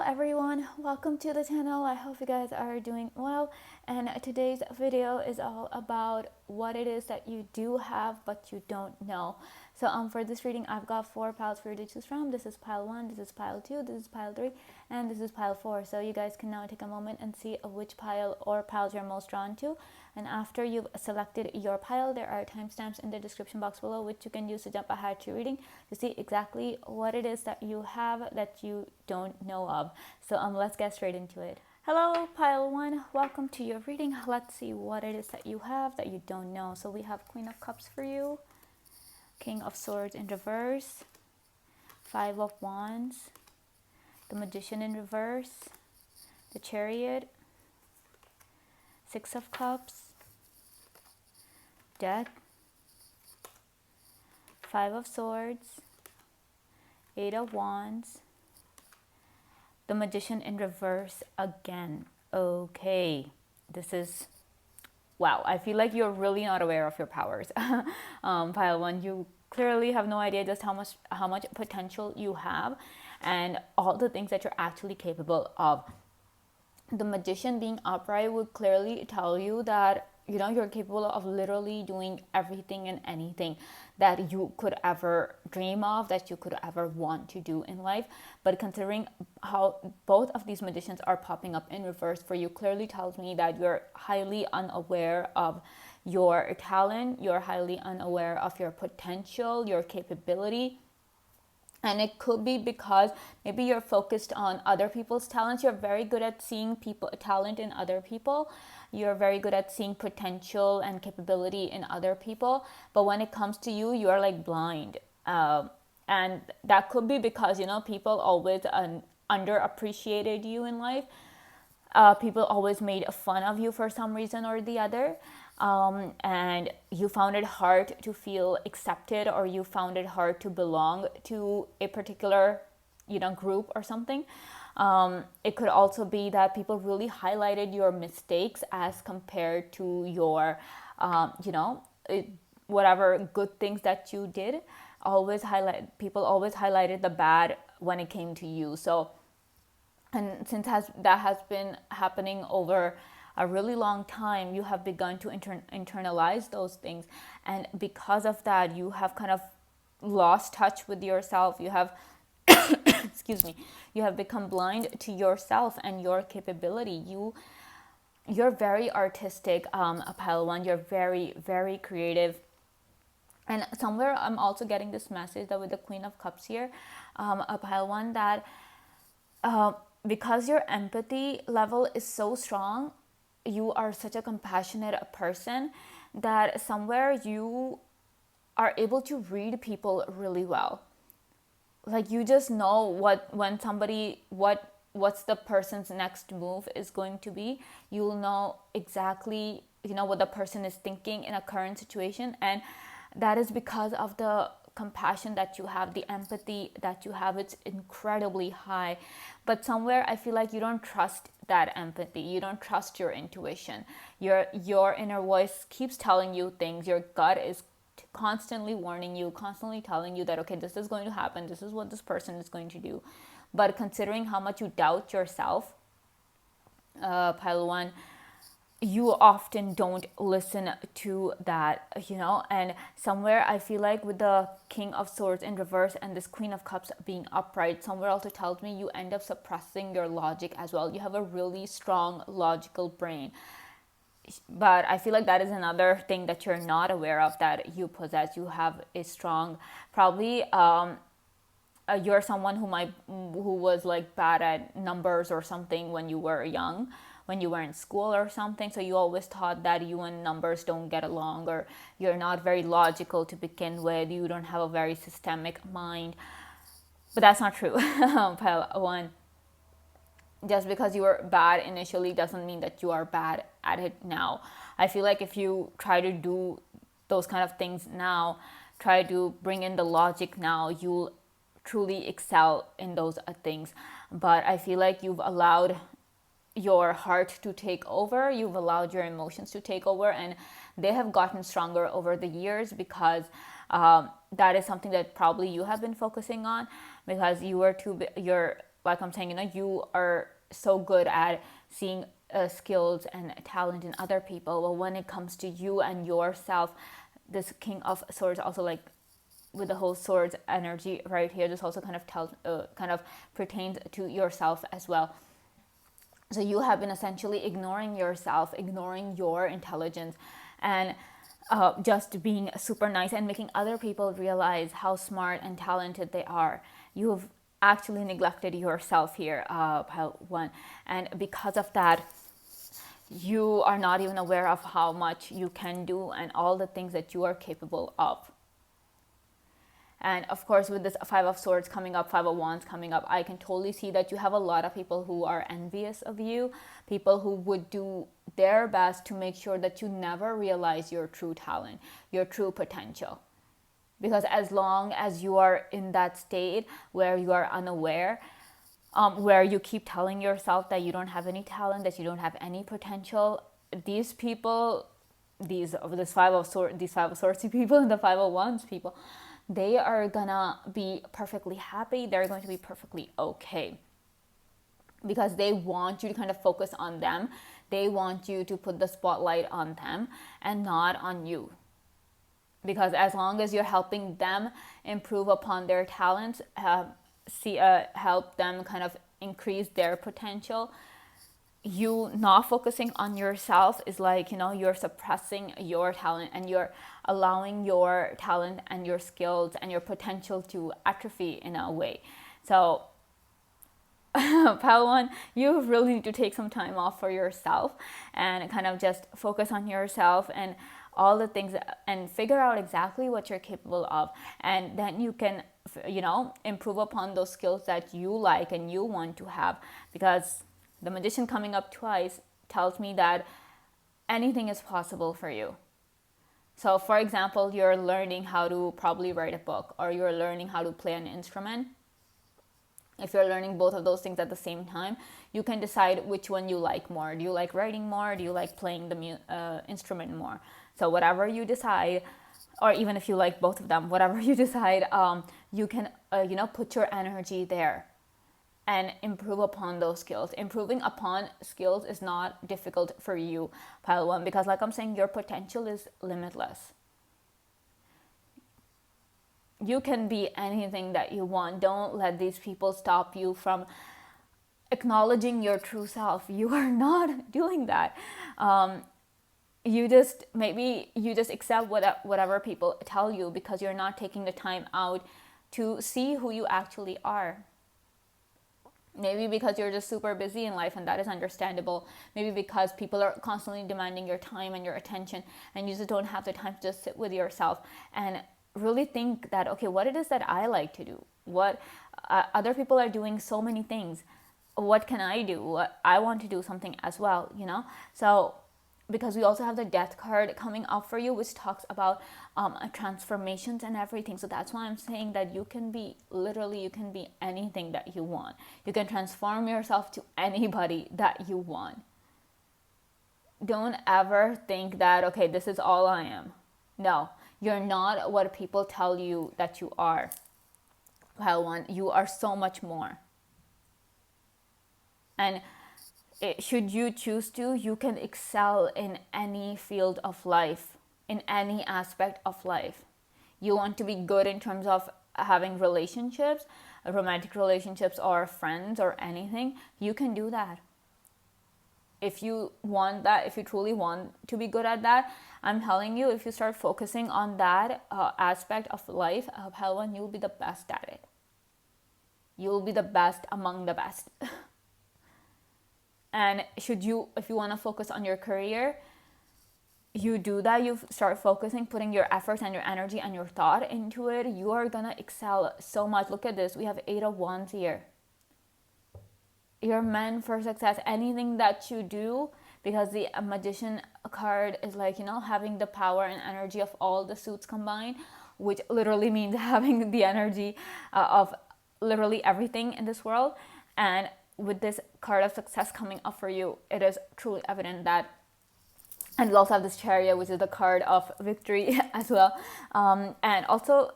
everyone, welcome to the channel. I hope you guys are doing well, and today's video is all about what it is that you do have but you don't know. So for this reading, I've got 4 piles for you to choose from. This is pile 1, this is pile 2, this is pile 3, and this is pile 4. So you guys can now take a moment and see which pile or piles you're most drawn to. And after you've selected your pile, there are timestamps in the description box below which you can use to jump ahead to reading to see exactly what it is that you have that you don't know of. So let's get straight into it. Hello, pile 1. Welcome to your reading. Let's see what it is that you have that you don't know. So we have Queen of Cups for you, King of Swords in reverse, 5 of Wands, the Magician in reverse, the Chariot, 6 of Cups, Death, 5 of Swords, 8 of Wands, the Magician in reverse again. Okay, this is, wow, I feel like you're really not aware of your powers. Pile 1, you clearly have no idea just how much potential you have and all the things that you're actually capable of. The Magician being upright would clearly tell you that you're capable of literally doing everything and anything that you could ever dream of, that you could ever want to do in life. But considering how both of these Magicians are popping up in reverse for you, clearly tells me that you're highly unaware of your talent, you're highly unaware of your potential, your capability. And it could be because maybe you're focused on other people's talents. You're very good at seeing talent in other people. You're very good at seeing potential and capability in other people. But when it comes to you, you are like blind. And that could be because, people always underappreciated you in life. People always made fun of you for some reason or the other. And you found it hard to feel accepted, or you found it hard to belong to a particular group or something. It could also be that people really highlighted your mistakes as compared to your whatever good things that you did. People always highlighted the bad when it came to you. So, and since that has been happening over a really long time, you have begun to internalize those things, and because of that, you have kind of lost touch with yourself. You have excuse me, you have become blind to yourself and your capability. You're very artistic, pile 1. You're very, very creative. And somewhere I'm also getting this message that with the Queen of Cups here, a pile 1, that because your empathy level is so strong, you are such a compassionate person that somewhere you are able to read people really well. Like, you just know what's the person's next move is going to be. You'll know exactly what the person is thinking in a current situation, and that is because of the compassion that you have, the empathy that you have. It's incredibly high. But somewhere I feel like you don't trust that empathy. You don't trust your intuition. Your inner voice keeps telling you things. Your gut is constantly warning you, constantly telling you that, okay, this is going to happen, this is what this person is going to do. But considering how much you doubt yourself, pile 1, you often don't listen to that, and somewhere I feel like with the King of Swords in reverse and this Queen of Cups being upright, somewhere also tells me you end up suppressing your logic as well. You have a really strong logical brain, but I feel like that is another thing that you're not aware of that you possess. You have a strong, probably you're someone who was like bad at numbers or something when you were young, when you were in school or something. So you always thought that you and numbers don't get along, or you're not very logical to begin with. You don't have a very systemic mind. But that's not true. Pile 1. Just because you were bad initially doesn't mean that you are bad at it now. I feel like if you try to do those kind of things now, try to bring in the logic now, you'll truly excel in those things. But I feel like you've allowed your heart to take over, you've allowed your emotions to take over, and they have gotten stronger over the years because that is something that probably you have been focusing on, because you're like I'm saying, you are so good at seeing skills and talent in other people. But when it comes to you and yourself, this King of Swords also, like with the whole swords energy right here, this also kind of tells, kind of pertains to yourself as well. So you have been essentially ignoring yourself, ignoring your intelligence, and just being super nice and making other people realize how smart and talented they are. You've actually neglected yourself here, pile one. And because of that, you are not even aware of how much you can do and all the things that you are capable of. And of course, with this Five of Swords coming up, Five of Wands coming up, I can totally see that you have a lot of people who are envious of you, people who would do their best to make sure that you never realize your true talent, your true potential. Because as long as you are in that state where you are unaware, where you keep telling yourself that you don't have any talent, that you don't have any potential, these people, these Five of Swords people and the Five of Wands people, they are gonna be perfectly happy. They're going to be perfectly okay, because they want you to kind of focus on them. They want you to put the spotlight on them and not on you. Because as long as you're helping them improve upon their talents, help them kind of increase their potential, you not focusing on yourself is like, you're suppressing your talent, and you're allowing your talent and your skills and your potential to atrophy in a way. So Palawan, you really need to take some time off for yourself and kind of just focus on yourself and all the things, and figure out exactly what you're capable of, and then you can improve upon those skills that you like and you want to have. Because the Magician coming up twice tells me that anything is possible for you. So for example, you're learning how to probably write a book, or you're learning how to play an instrument. If you're learning both of those things at the same time, you can decide which one you like more. Do you like writing more? Do you like playing the instrument more? So whatever you decide, or even if you like both of them, whatever you decide, you can put your energy there and improve upon those skills. Improving upon skills is not difficult for you, Pile One, because like I'm saying, your potential is limitless. You can be anything that you want. Don't let these people stop you from acknowledging your true self. You are not doing that. You just accept whatever people tell you, because you're not taking the time out to see who you actually are. Maybe because you're just super busy in life, and that is understandable. Maybe because people are constantly demanding your time and your attention, and you just don't have the time to just sit with yourself and really think that, okay, what it is that I like to do, what other people are doing so many things, what can I do, what I want to do something as well, so because we also have the Death card coming up for you, which talks about transformations and everything. So that's why I'm saying that you can be anything that you want. You can transform yourself to anybody that you want. Don't ever think that, okay, this is all I am. No, you're not what people tell you that you are. Pile One, you are so much more. And should you choose to, you can excel in any field of life, in any aspect of life. You want to be good in terms of having relationships, romantic relationships, or friends, or anything, you can do that. If you want that, if you truly want to be good at that, I'm telling you, if you start focusing on that aspect of life, Pile One, you'll be the best at it. You'll be the best among the best. And if you want to focus on your career, you do that, you start focusing, putting your efforts and your energy and your thought into it, you are gonna excel so much. Look at this, we have 8 of Wands here. You're meant for success. Anything that you do, because the Magician card is like, having the power and energy of all the suits combined, which literally means having the energy of literally everything in this world. And with this card of success coming up for you, it is truly evident that. And we also have this Chariot, which is the card of victory as well. And also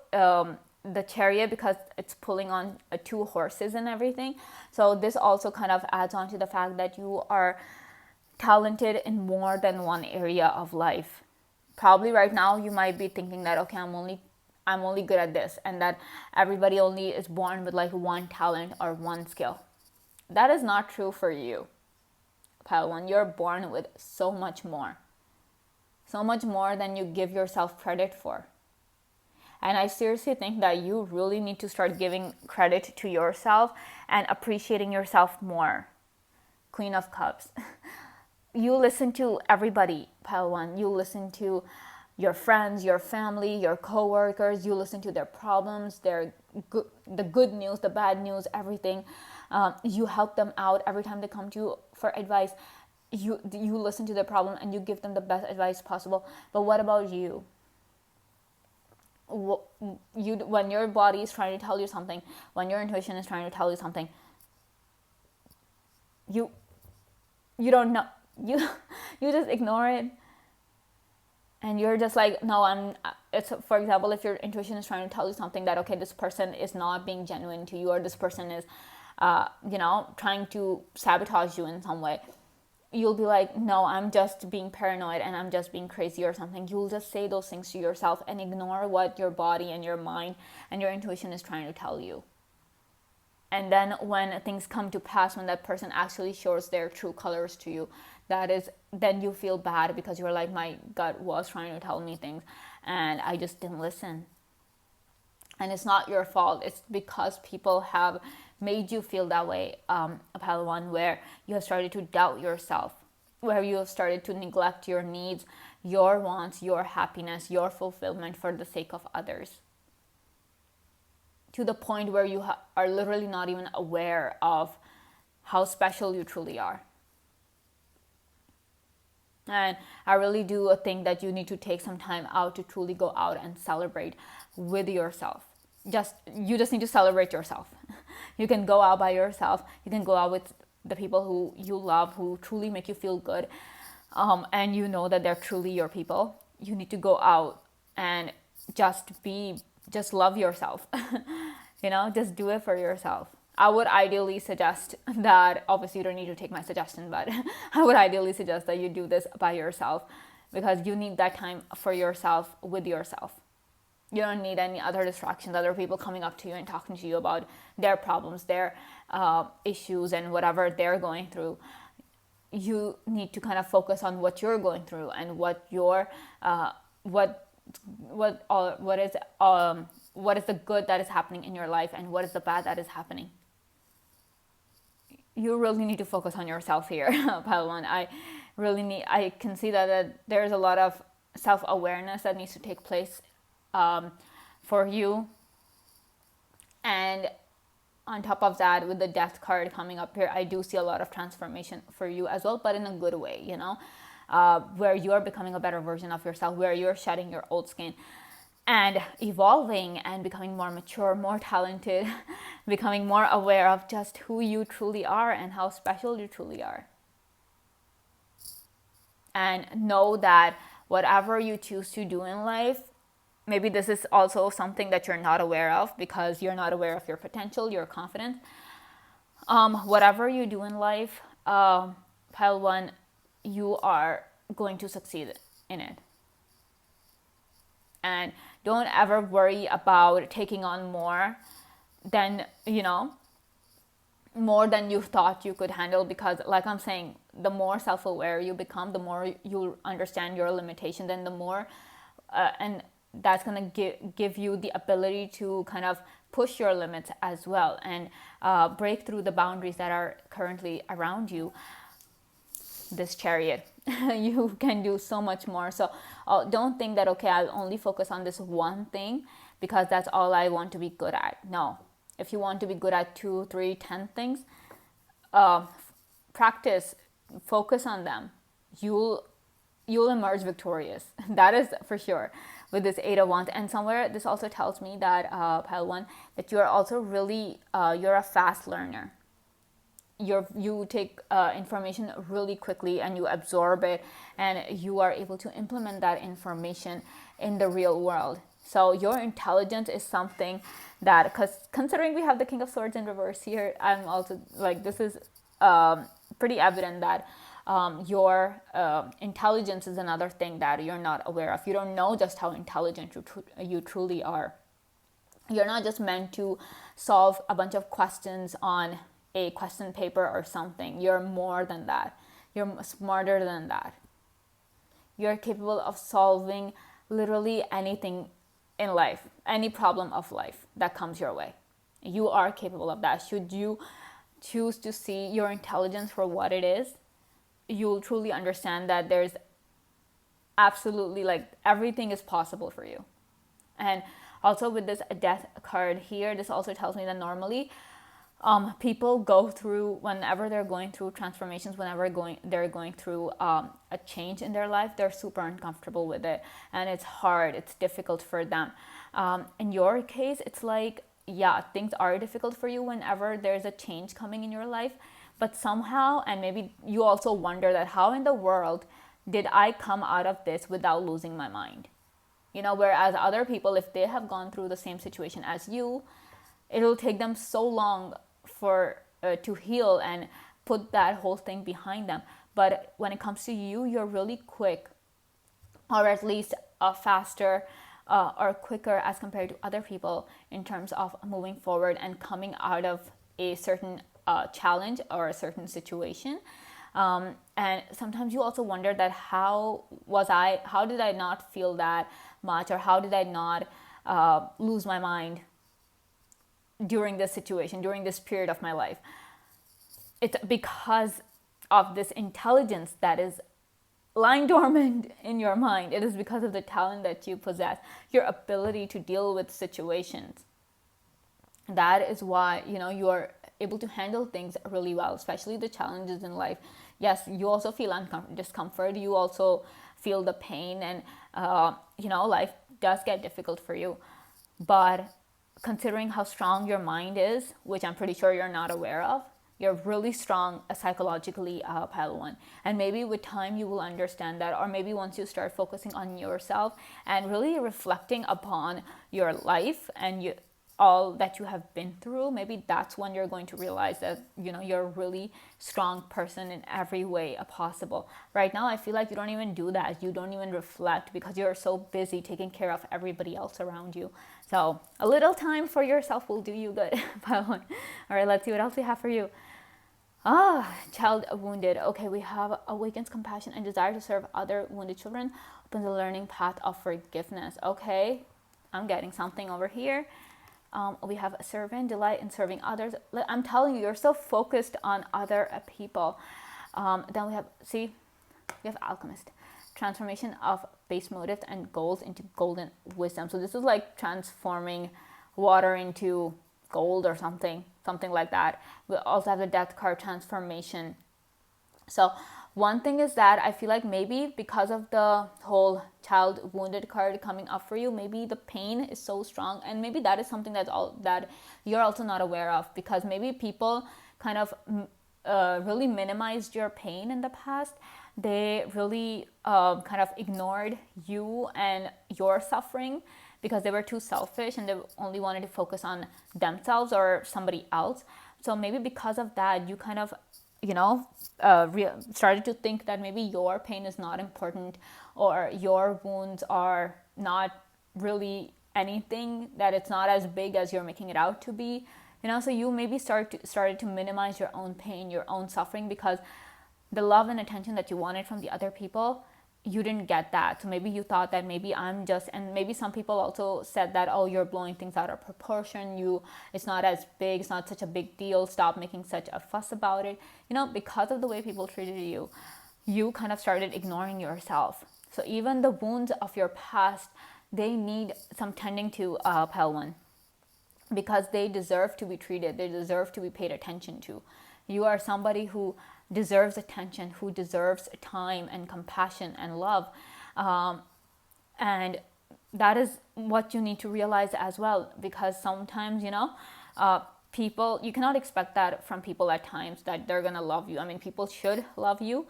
the chariot, because it's pulling on two horses and everything. So this also kind of adds on to the fact that you are talented in more than one area of life. Probably right now you might be thinking that, okay, I'm only good at this, and that everybody only is born with like one talent or one skill. That is not true for you, Pile 1. You're born with so much more than you give yourself credit for. And I seriously think that you really need to start giving credit to yourself and appreciating yourself more. Queen of Cups. You listen to everybody, Pile 1. You listen to your friends, your family, your coworkers. You listen to their problems, the good news, the bad news, everything. You help them out every time they come to you for advice. You listen to their problem and you give them the best advice possible. But what about you? When your body is trying to tell you something, when your intuition is trying to tell you something, you don't know, you just ignore it, and you're just like, no, it's, for example, if your intuition is trying to tell you something that, okay, this person is not being genuine to you, or this person is trying to sabotage you in some way, you'll be like, no, I'm just being paranoid and I'm just being crazy or something. You'll just say those things to yourself and ignore what your body and your mind and your intuition is trying to tell you. And then when things come to pass, when that person actually shows their true colors to you, then you feel bad, because you're like, my gut was trying to tell me things and I just didn't listen. And it's not your fault. It's because people have made you feel that way, Pile 1, where you have started to doubt yourself, where you have started to neglect your needs, your wants, your happiness, your fulfillment for the sake of others, to the point where you are literally not even aware of how special you truly are. And I really do think that you need to take some time out to truly go out and celebrate with yourself. You just need to celebrate yourself. You can go out by yourself. You can go out with the people who you love, who truly make you feel good, and you know that they're truly your people. You need to go out and just love yourself. Just do it for yourself. I would ideally suggest that, obviously you don't need to take my suggestion, but I would ideally suggest that you do this by yourself, because you need that time for yourself, with yourself. You don't need any other distractions, other people coming up to you and talking to you about their problems, their issues, and whatever they're going through. You need to kind of focus on what you're going through and what is the good that is happening in your life, and what is the bad that is happening. You really need to focus on yourself here, Pile 1. I can see that there's a lot of self-awareness that needs to take place for you. And on top of that, with the Death card coming up here, I do see a lot of transformation for you as well, but in a good way, where you're becoming a better version of yourself, where you're shedding your old skin and evolving and becoming more mature, more talented, becoming more aware of just who you truly are and how special you truly are. And know that whatever you choose to do in life, maybe this is also something that you're not aware of, because you're not aware of your potential, your confidence. Whatever you do in life, Pile 1, you are going to succeed in it. And don't ever worry about taking on more than you thought you could handle, because like I'm saying, the more self-aware you become, the more you understand your limitations, and the more and that's going to give you the ability to kind of push your limits as well, and break through the boundaries that are currently around you. This Chariot, you can do so much more. So don't think that, okay, I'll only focus on this one thing because that's all I want to be good at. No, if you want to be good at 2, 3, 10 things, practice, focus on them. You'll emerge victorious. That is for sure, with this 8 of Wands. And somewhere this also tells me that, Pile 1, that you are also really, you're a fast learner. You take information really quickly and you absorb it, and you are able to implement that information in the real world. So your intelligence is something that, because considering we have the King of Swords in reverse here, I'm also like, this is pretty evident that your intelligence is another thing that you're not aware of. You don't know just how intelligent you truly are. You're not just meant to solve a bunch of questions on a question paper or something. You're more than that. You're smarter than that. You're capable of solving literally anything in life, any problem of life that comes your way. You are capable of that. Should you choose to see your intelligence for what it is, you'll truly understand that there's absolutely, like, everything is possible for you. And also with this death card here, this also tells me that normally people go through, whenever they're going through transformations, whenever they're going through a change in their life, they're super uncomfortable with it, and it's hard, it's difficult for them. In your case, it's like, yeah, things are difficult for you whenever there's a change coming in your life, but somehow, and maybe you also wonder that how in the world did I come out of this without losing my mind? Whereas other people, if they have gone through the same situation as you, it'll take them so long for to heal and put that whole thing behind them. But when it comes to you, you're really quick, or at least faster or quicker as compared to other people in terms of moving forward and coming out of a certain challenge or a certain situation. And sometimes you also wonder that how did I not feel that much, or how did I not lose my mind during this situation, during this period of my life? It's because of this intelligence that is lying dormant in your mind. It is because of the talent that you possess, your ability to deal with situations. That is why, you are able to handle things really well, especially the challenges in life. Yes, you also feel discomfort. You also feel the pain, and life does get difficult for you. But considering how strong your mind is, which I'm pretty sure you're not aware of, you're really strong psychologically, Pile 1. And maybe with time you will understand that, or maybe once you start focusing on yourself and really reflecting upon your life and all that you have been through, maybe that's when you're going to realize that you're a really strong person in every way possible. Right now I feel like you don't even do that. You don't even reflect because you're so busy taking care of everybody else around you. So a little time for yourself will do you good. All right, let's see what else we have for you. Child wounded. Okay, we have awakens compassion and desire to serve other wounded children, opens a learning path of forgiveness. Okay, I'm getting something over here. We have a servant, delight in serving others. I'm telling you, you're so focused on other people. Then we have alchemist, transformation of base motives and goals into golden wisdom. So this is like transforming water into gold or something like that. We also have the death card, transformation. So one thing is that I feel like maybe because of the whole child wounded card coming up for you, maybe the pain is so strong, and maybe that is something that you're also not aware of, because maybe people kind of really minimized your pain in the past. They really kind of ignored you and your suffering because they were too selfish and they only wanted to focus on themselves or somebody else. So maybe because of that, you kind of started to think that maybe your pain is not important, or your wounds are not really anything, that it's not as big as you're making it out to be. So you maybe started to minimize your own pain, your own suffering, because the love and attention that you wanted from the other people, you didn't get that. So maybe you thought that maybe and maybe some people also said that, oh, you're blowing things out of proportion, it's not as big, it's not such a big deal, stop making such a fuss about it. Because of the way people treated you, you kind of started ignoring yourself. So even the wounds of your past, they need some tending to, Pile 1, because they deserve to be treated, they deserve to be paid attention to. You are somebody who deserves attention, who deserves time and compassion and love. And that is what you need to realize as well, because sometimes, people, you cannot expect that from people at times, that they're going to love you. I mean, people should love you,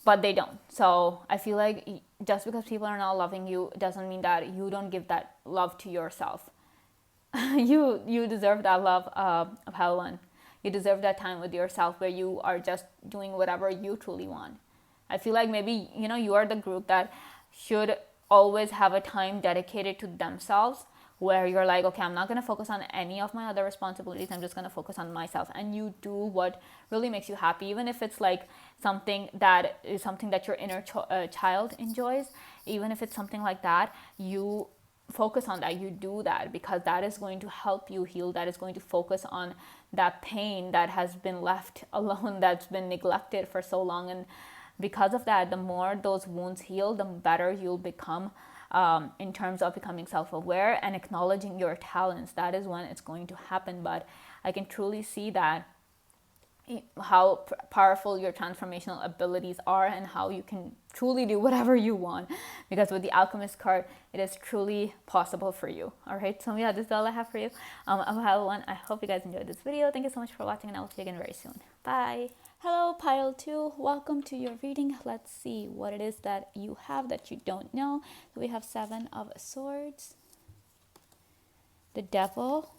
but they don't. So I feel like just because people are not loving you doesn't mean that you don't give that love to yourself. You deserve that love, Pawan. You deserve that time with yourself where you are just doing whatever you truly want. I feel like maybe, you are the group that should always have a time dedicated to themselves, where you're like, okay, I'm not going to focus on any of my other responsibilities. I'm just going to focus on myself. And you do what really makes you happy, even if it's like something that is something that your inner child enjoys. Even if it's something like that, you focus on that. You do that because that is going to help you heal. That is going to focus on that pain that has been left alone, that's been neglected for so long. And because of that, the more those wounds heal, the better you'll become, in terms of becoming self-aware and acknowledging your talents. That is when it's going to happen. But I can truly see that how powerful your transformational abilities are and how you can truly do whatever you want, because with the Alchemist card, it is truly possible for you. All right, so yeah, this is all I have for you. I hope you guys enjoyed this video. Thank you so much for watching, and I will see you again very soon. Bye. Hello, pile 2. Welcome to your reading. Let's see what it is that you have that you don't know. So we have 7 of Swords, the Devil,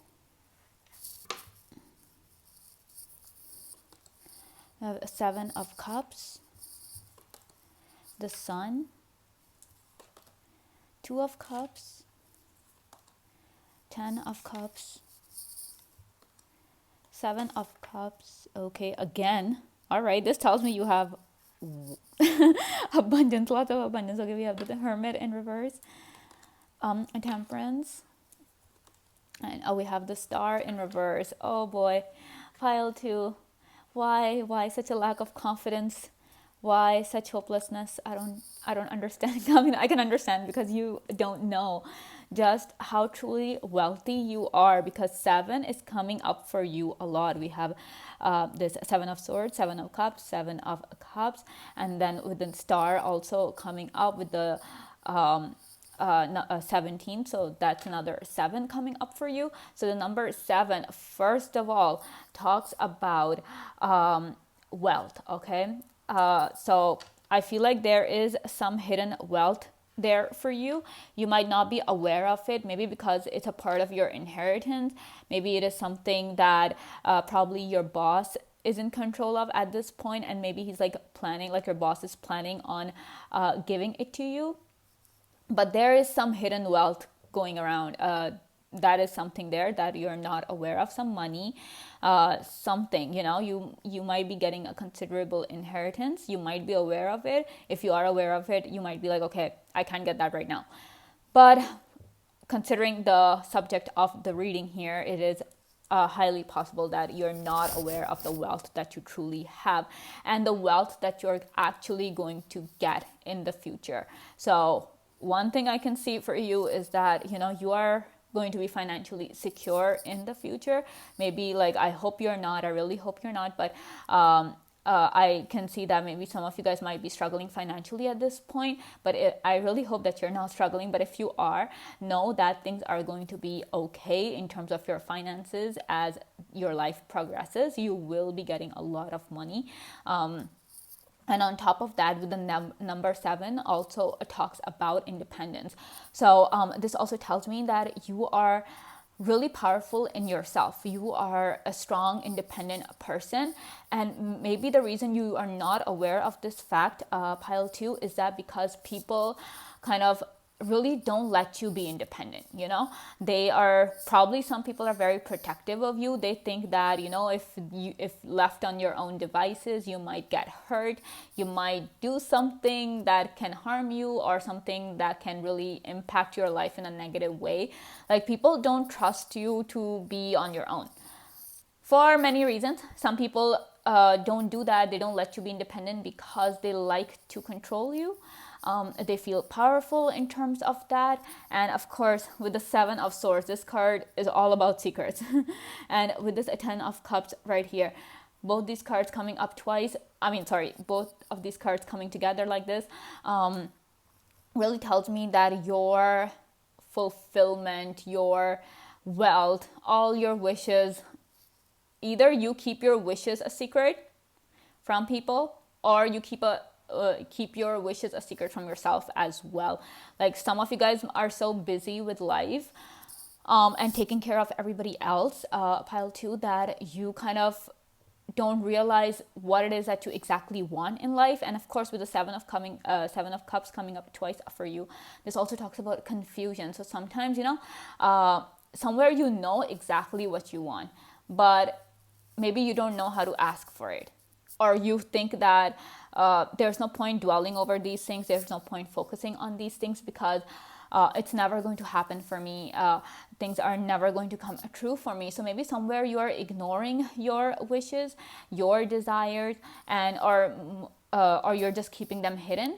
we have 7 of Cups, the Sun, 2 of Cups, 10 of Cups, 7 of Cups. Okay, again. All right, this tells me you have abundance, lots of abundance. Okay, we have the Hermit in reverse, Temperance, and we have the Star in reverse. Oh boy, pile 2. Why such a lack of confidence? Why such hopelessness? I don't understand. I mean, I can understand because you don't know just how truly wealthy you are, because 7 is coming up for you a lot. We have this 7 of Swords, 7 of Cups, 7 of Cups, and then with the Star also coming up with the 17, so that's another 7 coming up for you. So the number 7, first of all, talks about wealth. Okay, so I feel like there is some hidden wealth there for you. You might not be aware of it, maybe because it's a part of your inheritance. Maybe it is something that probably your boss is in control of at this point, and maybe he's like planning, like your boss is planning on giving it to you. But there is some hidden wealth going around. That is something there that you're not aware of. Some money, something, you might be getting a considerable inheritance. You might be aware of it. If you are aware of it, you might be like, okay, I can't get that right now. But considering the subject of the reading here, it is highly possible that you're not aware of the wealth that you truly have and the wealth that you're actually going to get in the future. So one thing I can see for you is that, you are going to be financially secure in the future. Maybe like, I hope you're not, I really hope you're not, but I can see that maybe some of you guys might be struggling financially at this point, but I really hope that you're not struggling. But if you are, know that things are going to be okay in terms of your finances. As your life progresses, you will be getting a lot of money. And on top of that, with the number 7 also talks about independence. So this also tells me that you are really powerful in yourself. You are a strong, independent person. And maybe the reason you are not aware of this fact, pile 2, is that because people kind of really don't let you be independent. They are probably, some people are very protective of you. They think that, if left on your own devices, you might get hurt, you might do something that can harm you, or something that can really impact your life in a negative way. Like, people don't trust you to be on your own for many reasons. Some people don't do that. They don't let you be independent because they like to control you. They feel powerful in terms of that. And of course, with the 7 of Swords, this card is all about secrets. And with this 10 of Cups right here, both these cards coming up twice, both of these cards coming together like this, really tells me that your fulfillment, your wealth, all your wishes, either you keep your wishes a secret from people, or you keep keep your wishes a secret from yourself as well. Like some of you guys are so busy with life and taking care of everybody else, pile two, that you kind of don't realize what it is that you exactly want in life. And of course, with the seven of cups coming up twice for you, this also talks about confusion. So sometimes, somewhere you know exactly what you want, but maybe you don't know how to ask for it, or you think that there's no point dwelling over these things, there's no point focusing on these things, because it's never going to happen for me. Things are never going to come true for me. So maybe somewhere you are ignoring your wishes, your desires, and or you're just keeping them hidden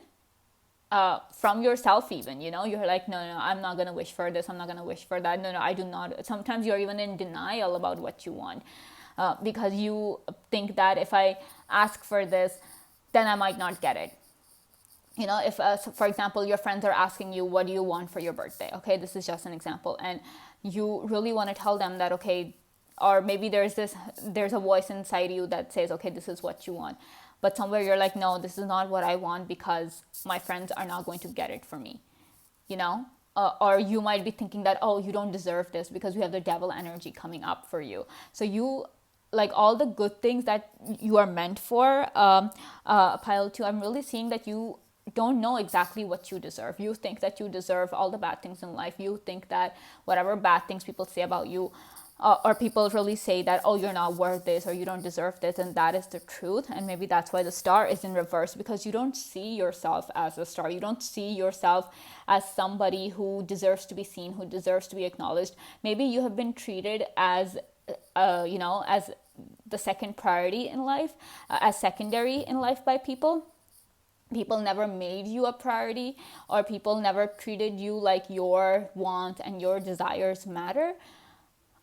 from yourself. Even, you're like, no, I'm not gonna wish for this, I'm not gonna wish for that. No, I do not. Sometimes you're even in denial about what you want, because you think that if I ask for this, then I might not get it. If so for example, your friends are asking you, what do you want for your birthday? Okay, this is just an example, and you really want to tell them that, okay, or maybe there's a voice inside you that says, okay, this is what you want, but somewhere you're like, no, this is not what I want, because my friends are not going to get it for me. Or you might be thinking that, oh, you don't deserve this, because you have the devil energy coming up for you. So you, like, all the good things that you are meant for, pile two, I'm really seeing that you don't know exactly what you deserve. You think that you deserve all the bad things in life. You think that whatever bad things people say about you, or people really say that, oh, you're not worth this, or you don't deserve this, and that is the truth. And maybe that's why the star is in reverse, because you don't see yourself as a star. You don't see yourself as somebody who deserves to be seen, who deserves to be acknowledged. Maybe you have been treated as as the second priority in life, as secondary in life by people. People never made you a priority, or people never treated you like your want and your desires matter.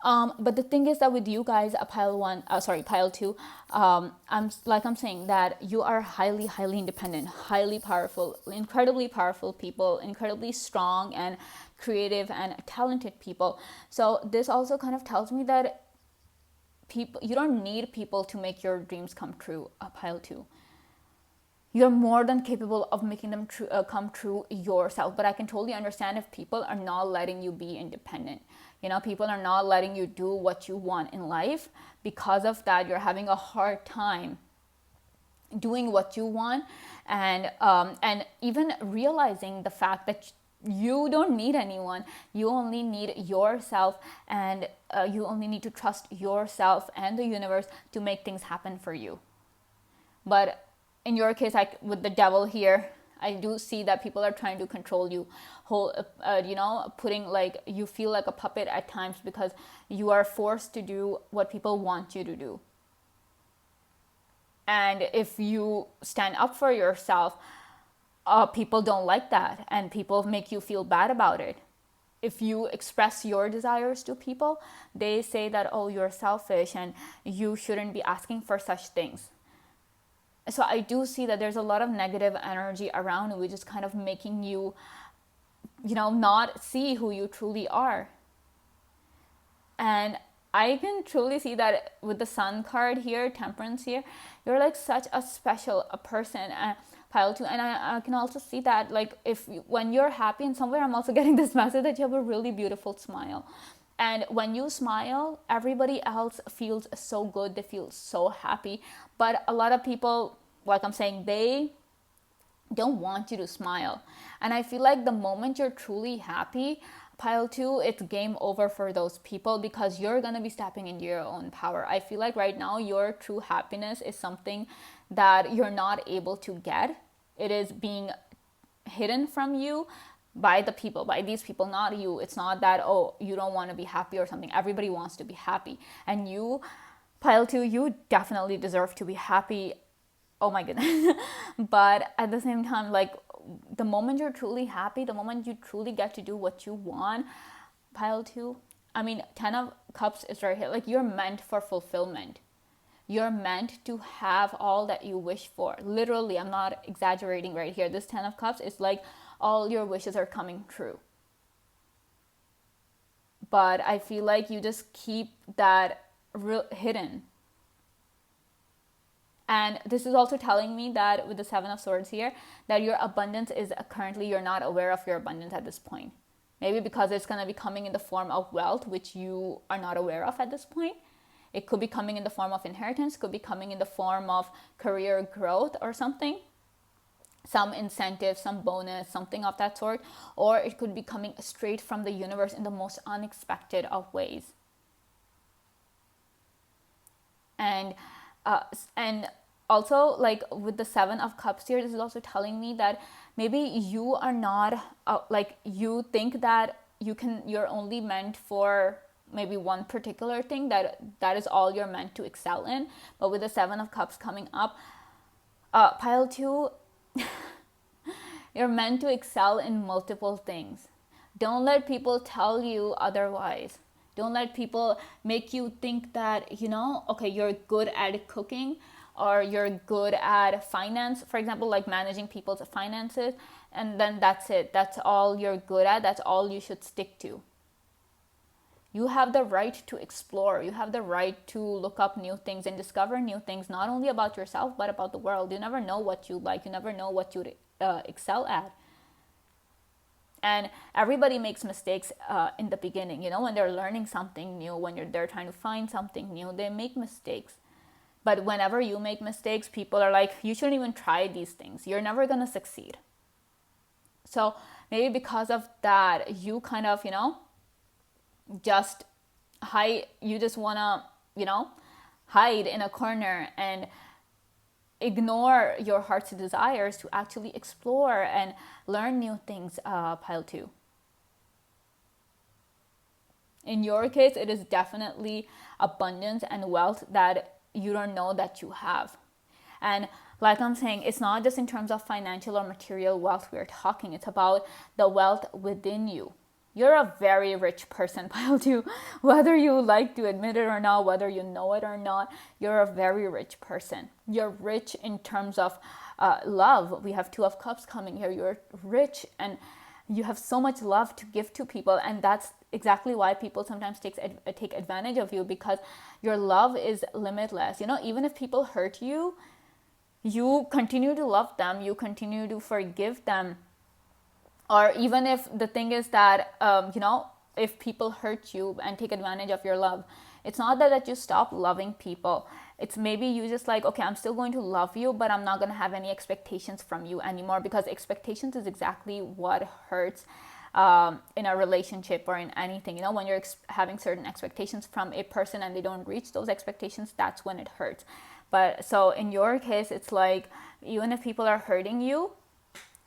But the thing is that with you guys, pile two, I'm saying that you are highly, highly independent, highly powerful, incredibly powerful people, incredibly strong and creative and talented people. So this also kind of tells me that you don't need people to make your dreams come true, pile two. You're more than capable of making them come true yourself. But I can totally understand if people are not letting you be independent. People are not letting you do what you want in life. Because of that, you're having a hard time doing what you want, and even realizing the fact that you don't need anyone. You only need yourself, and you only need to trust yourself and the universe to make things happen for you. But in your case, with the devil here, I do see that people are trying to control you, putting, like, you feel like a puppet at times, because you are forced to do what people want you to do. And if you stand up for yourself, people don't like that, and people make you feel bad about it. If you express your desires to people, they say that, oh, you're selfish and you shouldn't be asking for such things. So I do see that there's a lot of negative energy around, which is kind of making you, not see who you truly are. And I can truly see that with the Sun card here, Temperance here, you're like such a special person, pile two. And I can also see that, like, when you're happy, and somewhere I'm also getting this message that you have a really beautiful smile. And when you smile, everybody else feels so good. They feel so happy. But a lot of people, like I'm saying, they don't want you to smile. And I feel like the moment you're truly happy, pile two, it's game over for those people, because you're going to be stepping into your own power. I feel like right now your true happiness is something that you're not able to get. It is being hidden from you by these people, not you. It's not that, oh, you don't want to be happy or something. Everybody wants to be happy, and you, pile two, you definitely deserve to be happy. Oh my goodness. But at the same time, like, the moment you're truly happy, the moment you truly get to do what you want, pile two, I mean, 10 of cups is right here. Like, you're meant for fulfillment. You're meant to have all that you wish for. Literally, I'm not exaggerating right here. This 10 of cups is like all your wishes are coming true. But I feel like you just keep that hidden. And this is also telling me that with the Seven of Swords here, that your abundance is currently, you're not aware of your abundance at this point. Maybe because it's going to be coming in the form of wealth, which you are not aware of at this point. It could be coming in the form of inheritance, could be coming in the form of career growth or something, some incentive, some bonus, something of that sort. Or it could be coming straight from the universe in the most unexpected of ways. And also, like with the Seven of Cups here, this is also telling me that maybe you are not like, you think that you're only meant for maybe one particular thing, that is all you're meant to excel in. But with the Seven of Cups coming up, pile 2, you're meant to excel in multiple things. Don't let people tell you otherwise. Don't let people make you think that, okay, you're good at cooking or you're good at finance, for example, like managing people's finances, and then that's it. That's all you're good at. That's all you should stick to. You have the right to explore. You have the right to look up new things and discover new things, not only about yourself, but about the world. You never know what you like. You never know what you excel at. And everybody makes mistakes in the beginning, when they're learning something new, when they're trying to find something new, they make mistakes. But whenever you make mistakes, people are like, you shouldn't even try these things. You're never going to succeed. So maybe because of that, you kind of, just hide. You just want to, hide in a corner and ignore your heart's desires to actually explore and learn new things, pile 2. In your case, it is definitely abundance and wealth that you don't know that you have. And like I'm saying, it's not just in terms of financial or material wealth we're talking. It's about the wealth within you. You're a very rich person, pile 2. Whether you like to admit it or not, whether you know it or not, you're a very rich person. You're rich in terms of love. We have Two of Cups coming here. You're rich and you have so much love to give to people. And that's exactly why people sometimes take advantage of you, because your love is limitless. Even if people hurt you, you continue to love them. You continue to forgive them. Or even if the thing is that, if people hurt you and take advantage of your love, it's not that you stop loving people. It's maybe you just like, okay, I'm still going to love you, but I'm not going to have any expectations from you anymore, because expectations is exactly what hurts in a relationship or in anything. When you're having certain expectations from a person and they don't reach those expectations, that's when it hurts. But so in your case, it's like, even if people are hurting you,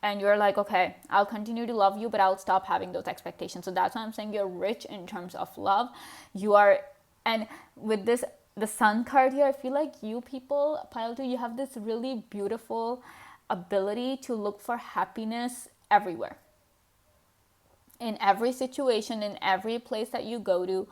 and you're like, okay, I'll continue to love you, but I'll stop having those expectations. So that's why I'm saying you're rich in terms of love. You are, and with this, the Sun card here, I feel like you people, pile 2, you have this really beautiful ability to look for happiness everywhere. In every situation, in every place that you go to,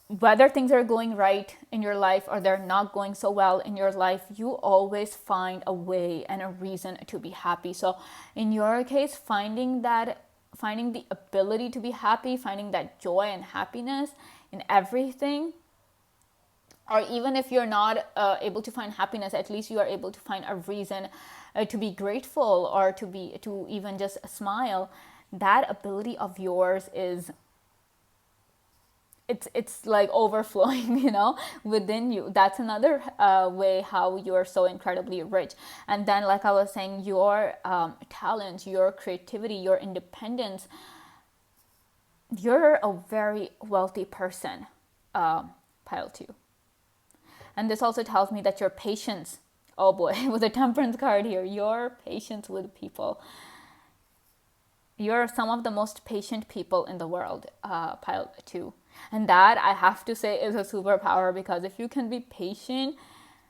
whether things are going right in your life or they're not going so well in your life, you always find a way and a reason to be happy. So in your case, finding the ability to be happy, finding that joy and happiness in everything, or even if you're not able to find happiness, at least you are able to find a reason to be grateful or to even just smile. That ability of yours is, it's like overflowing, within you. That's another way how you're so incredibly rich. And then, like I was saying, your talent, your creativity, your independence, you're a very wealthy person, pile 2. And this also tells me that your patience, oh boy, with the Temperance card here, your patience with people. You're some of the most patient people in the world, pile 2. And that, I have to say, is a superpower, because if you can be patient,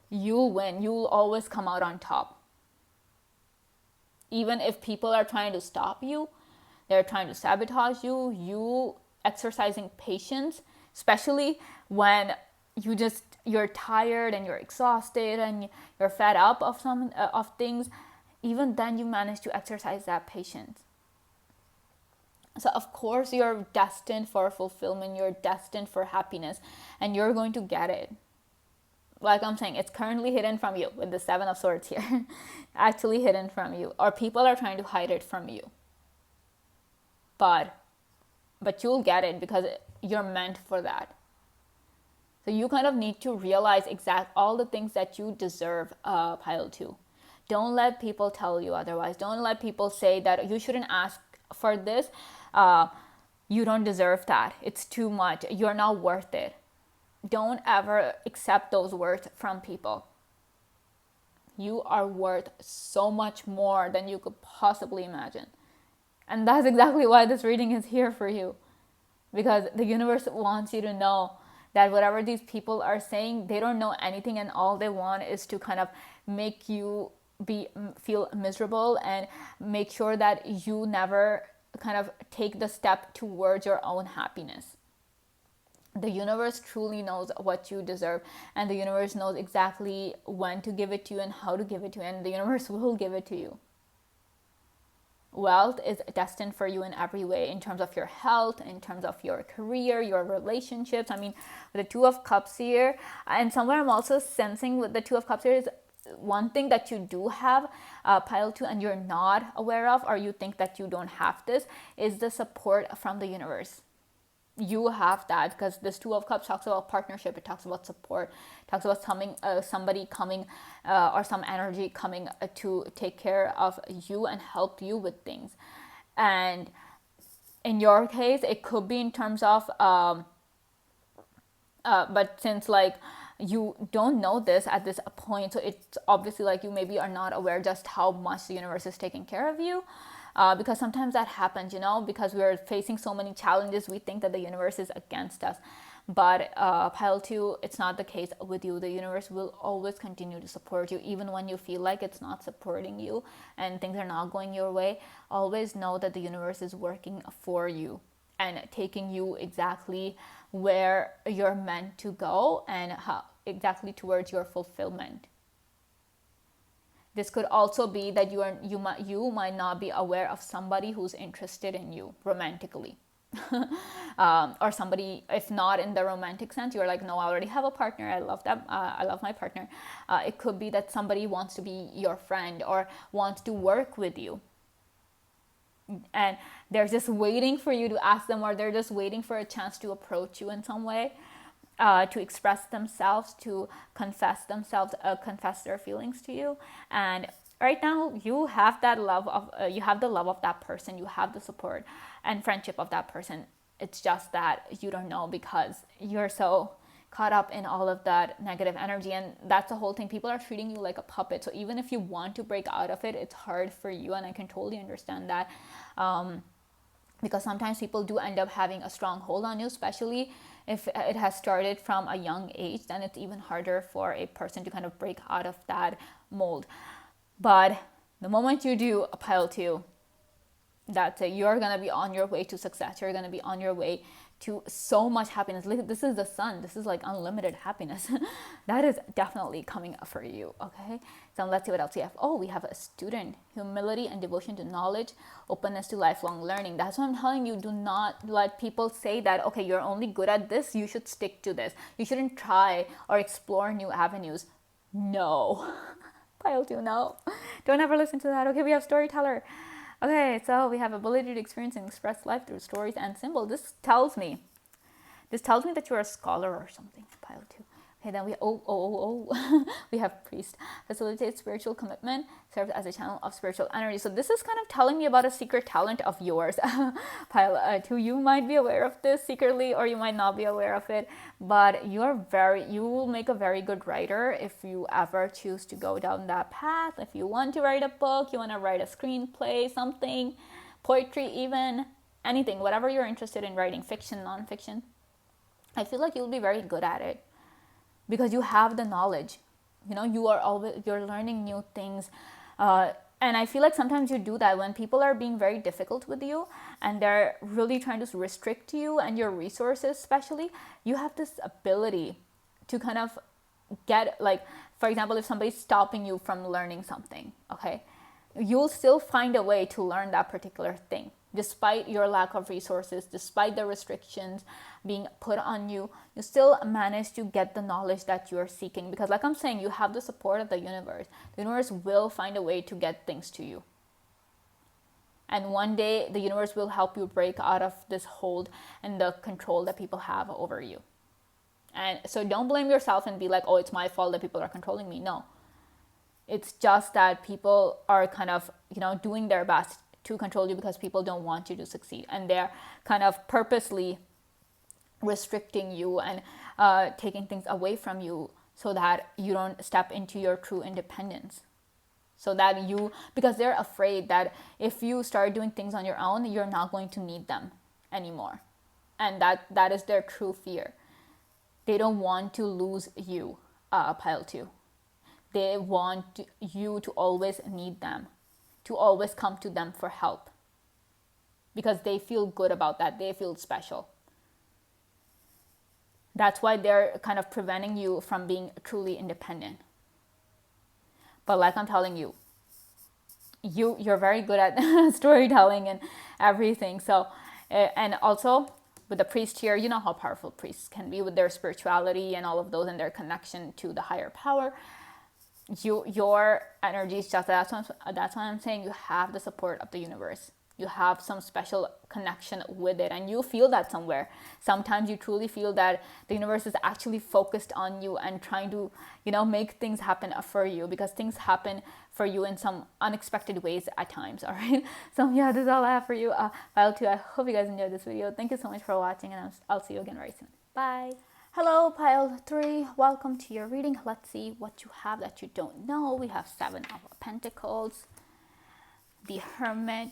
you'll win. You'll always come out on top. Even if people are trying to stop you, they're trying to sabotage you, you exercising patience, especially when you're tired and you're exhausted and you're fed up of some of things, even then you manage to exercise that patience. So of course you're destined for fulfillment, you're destined for happiness, and you're going to get it. Like I'm saying, it's currently hidden from you with the Seven of Swords here. Actually hidden from you, or people are trying to hide it from you. But you'll get it because you're meant for that. So you kind of need to realize all the things that you deserve, pile 2. Don't let people tell you otherwise. Don't let people say that you shouldn't ask for this. You don't deserve that. It's too much. You're not worth it. Don't ever accept those words from people. You are worth so much more than you could possibly imagine. And that's exactly why this reading is here for you. Because the universe wants you to know that whatever these people are saying, they don't know anything, and all they want is to kind of make you feel miserable and make sure that you never kind of take the step towards your own happiness. The universe truly knows what you deserve, and the universe knows exactly when to give it to you and how to give it to you, and the universe will give it to you. Wealth is destined for you in every way, in terms of your health, in terms of your career, your relationships. I mean, with the Two of Cups here, and somewhere I'm also sensing with the Two of Cups here is one thing that you do have, pile 2, and you're not aware of, or you think that you don't have this, is the support from the universe. You have that, because this Two of Cups talks about partnership. It talks about support. It talks about somebody coming or some energy coming to take care of you and help you with things. And in your case, it could be in terms of but since like you don't know this at this point, so it's obviously like you maybe are not aware just how much the universe is taking care of you. Because sometimes that happens, because we're facing so many challenges, we think that the universe is against us. But pile 2, it's not the case with you. The universe will always continue to support you, even when you feel like it's not supporting you and things are not going your way. Always know that the universe is working for you and taking you exactly where you're meant to go and exactly towards your fulfillment. This could also be that you might not be aware of somebody who's interested in you romantically. Or somebody, if not in the romantic sense, you're like, no, I already have a partner, I love them, I love my partner. It could be that somebody wants to be your friend or wants to work with you, and they're just waiting for you to ask them, or they're just waiting for a chance to approach you in some way, to express themselves, to confess their feelings to you. And right now you have that love of you have the love of that person, you have the support and friendship of that person. It's just that you don't know because you're so caught up in all of that negative energy, and that's the whole thing. People are treating you like a puppet, so even if you want to break out of it, it's hard for you, and I can totally understand that. Because sometimes people do end up having a strong hold on you, especially if it has started from a young age. Then it's even harder for a person to kind of break out of that mold. But the moment you do a pile 2, that's it. You're going to be on your way to success. You're going to be on your way to so much happiness. This is the sun. This is like unlimited happiness. That is definitely coming up for you. Okay, so let's see what else we have. Oh, we have a student. Humility and devotion to knowledge, openness to lifelong learning. That's what I'm telling you. Do not let people say that, okay, you're only good at this, you should stick to this, you shouldn't try or explore new avenues. No. Pile 2, no. Don't ever listen to that. Okay, we have storyteller. Okay, so we have ability to experience and express life through stories and symbols. This tells me that you're a scholar or something. Pile 2. Okay, then we have priest. Facilitates spiritual commitment, serves as a channel of spiritual energy. So this is kind of telling me about a secret talent of yours. Pile 2, you might be aware of this secretly, or you might not be aware of it, but you will make a very good writer if you ever choose to go down that path. If you want to write a book, you want to write a screenplay, something, poetry even, anything, whatever you're interested in writing, fiction, non-fiction, I feel like you'll be very good at it. Because you have the knowledge, you're learning new things, and I feel like sometimes you do that when people are being very difficult with you and they're really trying to restrict you and your resources. Especially, you have this ability to kind of get, like, for example, if somebody's stopping you from learning something, okay, you'll still find a way to learn that particular thing despite your lack of resources, despite the restrictions being put on you, you still manage to get the knowledge that you are seeking. Because like I'm saying, you have the support of the universe. The universe will find a way to get things to you. And one day the universe will help you break out of this hold and the control that people have over you. And so don't blame yourself and be like, oh, it's my fault that people are controlling me. No. It's just that people are kind of, doing their best to control you because people don't want you to succeed. And they're kind of purposely restricting you and taking things away from you so that you don't step into your true independence. So that because they're afraid that if you start doing things on your own, you're not going to need them anymore. And that is their true fear. They don't want to lose you, pile 2. They want you to always need them, to always come to them for help. Because they feel good about that. They feel special. That's why they're kind of preventing you from being truly independent. But like I'm telling you, you're very good at storytelling and everything. So, and also with the priest here, you know how powerful priests can be with their spirituality and all of those and their connection to the higher power. Your energy is just that's why I'm saying you have the support of the universe. You have some special connection with it, and you feel that somewhere. Sometimes you truly feel that the universe is actually focused on you and trying to, make things happen for you, because things happen for you in some unexpected ways at times. All right. So yeah, this is all I have for you. Pile 2, I hope you guys enjoyed this video. Thank you so much for watching, and I'll see you again very soon. Bye. Hello, pile 3. Welcome to your reading. Let's see what you have that you don't know. We have 7 of Pentacles, the Hermit,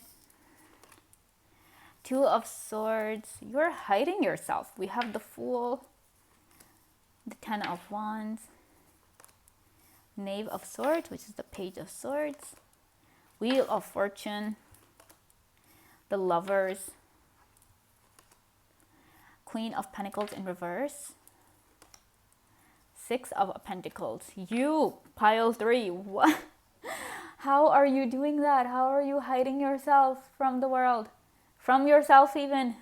2 of Swords. You're hiding yourself. We have the Fool, the 10 of Wands, Knave of Swords, which is the Page of Swords, Wheel of Fortune, the Lovers, Queen of Pentacles in reverse, 6 of Pentacles. You, pile 3, what? How are you doing that? How are you hiding yourself from the world? From yourself even?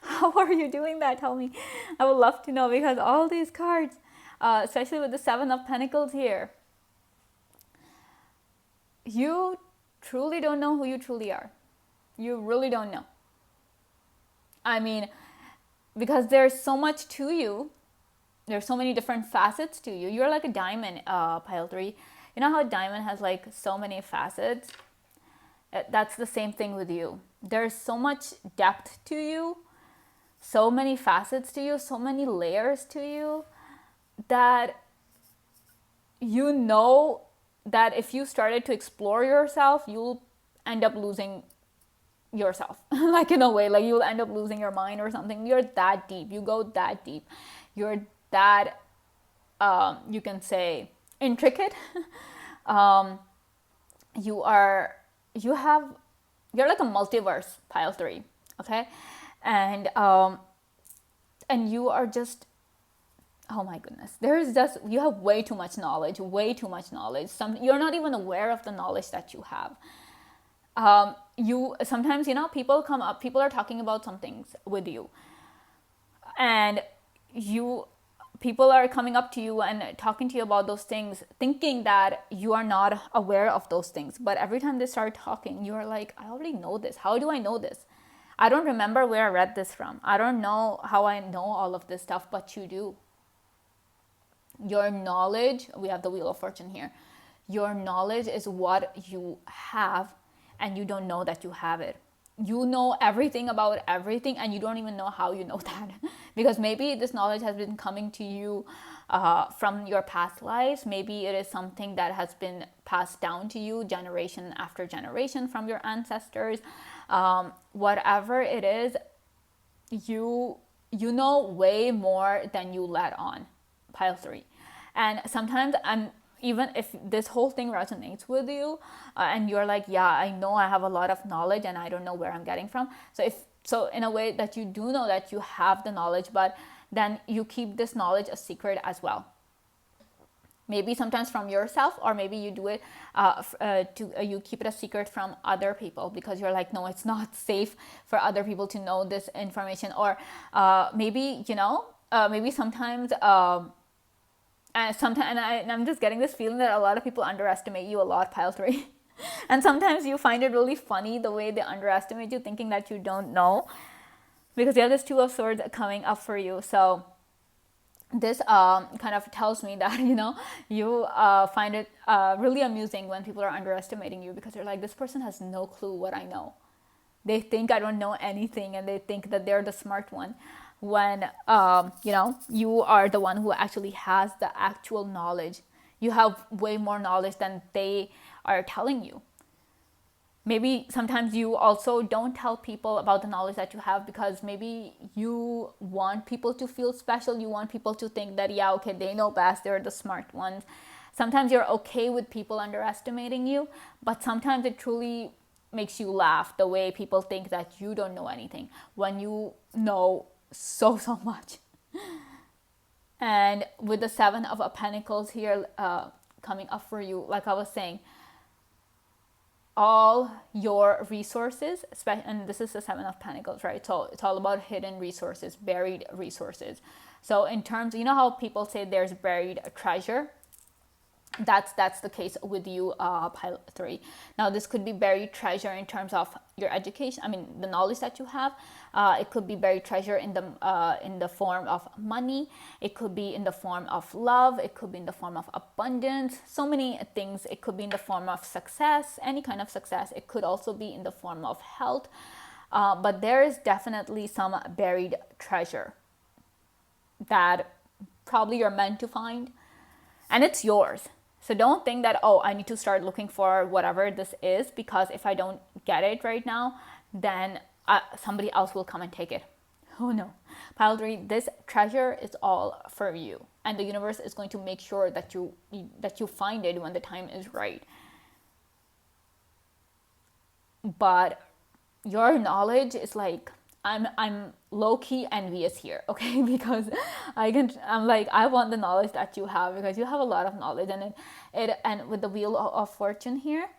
How are you doing that? Tell me. I would love to know, because all these cards, especially with the 7 of Pentacles here, you truly don't know who you truly are. You really don't know. I mean, because there's so much to you. There's so many different facets to you. You're like a diamond, pile 3. You know how a diamond has like so many facets? That's the same thing with you. There's so much depth to you, so many facets to you, so many layers to you, that you know that if you started to explore yourself, you'll end up losing yourself. Like in a way, like you'll end up losing your mind or something. You're that deep. You go that deep. You're that, you can say, intricate. You're like a multiverse, pile 3, okay? And you are just, oh my goodness, you have way too much knowledge. You're not even aware of the knowledge that you have. Sometimes, people come up, people are talking about some things with you, and people are coming up to you and talking to you about those things, thinking that you are not aware of those things. But every time they start talking, you are like, I already know this. How do I know this? I don't remember where I read this from. I don't know how I know all of this stuff, but you do. Your knowledge, we have the Wheel of Fortune here. Your knowledge is what you have, and you don't know that you have it. You know everything about everything, and you don't even know how you know that. Because maybe this knowledge has been coming to you from your past lives. Maybe it is something that has been passed down to you generation after generation from your ancestors. Whatever it is, you know way more than you let on, pile 3. And sometimes even if this whole thing resonates with you, and you're like, yeah, I know I have a lot of knowledge and I don't know where I'm getting from. So in a way that you do know that you have the knowledge, but then you keep this knowledge a secret as well. maybe sometimes from yourself, or maybe you do it you keep it a secret from other people because you're like, no, it's not safe for other people to know this information. Or maybe maybe sometimes and I'm just getting this feeling that a lot of people underestimate you a lot, pile 3. And sometimes you find it really funny the way they underestimate you, thinking that you don't know, because you have this 2 of Swords coming up for you. So this kind of tells me that you find it really amusing when people are underestimating you, because you're like, this person has no clue what I know. They think I don't know anything, and they think that they're the smart one, when you are the one who actually has the actual knowledge. You have way more knowledge than they are telling you. Maybe sometimes you also don't tell people about the knowledge that you have because maybe you want people to feel special. You want people to think that, yeah, okay, they know best, they're the smart ones. Sometimes you're okay with people underestimating you, but sometimes it truly makes you laugh the way people think that you don't know anything when you know so much. And with the 7 of Pentacles here coming up for you, like I was saying, all your resources, and this is the 7 of Pentacles, right? So it's all about hidden resources, buried resources. So in terms, how people say there's buried treasure, that's the case with you, pile 3. Now this could be buried treasure in terms of your education, the knowledge that you have. It could be buried treasure in the form of money. It could be in the form of love. It could be in the form of abundance. So many things. It could be in the form of success, any kind of success. It could also be in the form of health. But there is definitely some buried treasure that probably you're meant to find, and it's yours. So don't think that, oh, I need to start looking for whatever this is, because if I don't get it right now, then somebody else will come and take it. Oh no. Pile 3, this treasure is all for you. And the universe is going to make sure that you find it when the time is right. But your knowledge is like, I'm low-key envious here, okay? Because I'm like, I want the knowledge that you have, because you have a lot of knowledge. And with the Wheel of Fortune here,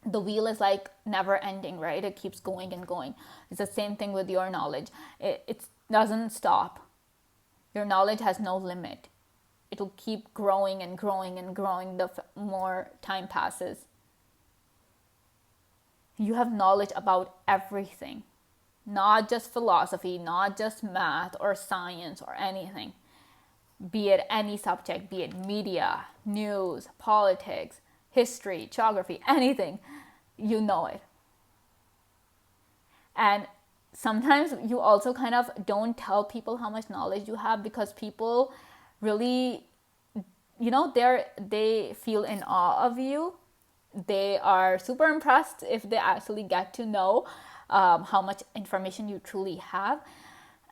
the wheel is like never ending, right? It keeps going and going. It's the same thing with your knowledge. It doesn't stop. Your knowledge has no limit. It'll keep growing and growing and growing the more time passes. You have knowledge about everything. Not just philosophy, not just math or science or anything. Be it any subject, be it media, news, politics, history, geography, anything, you know it. And sometimes you also kind of don't tell people how much knowledge you have, because people really, they feel in awe of you. They are super impressed if they actually get to know how much information you truly have.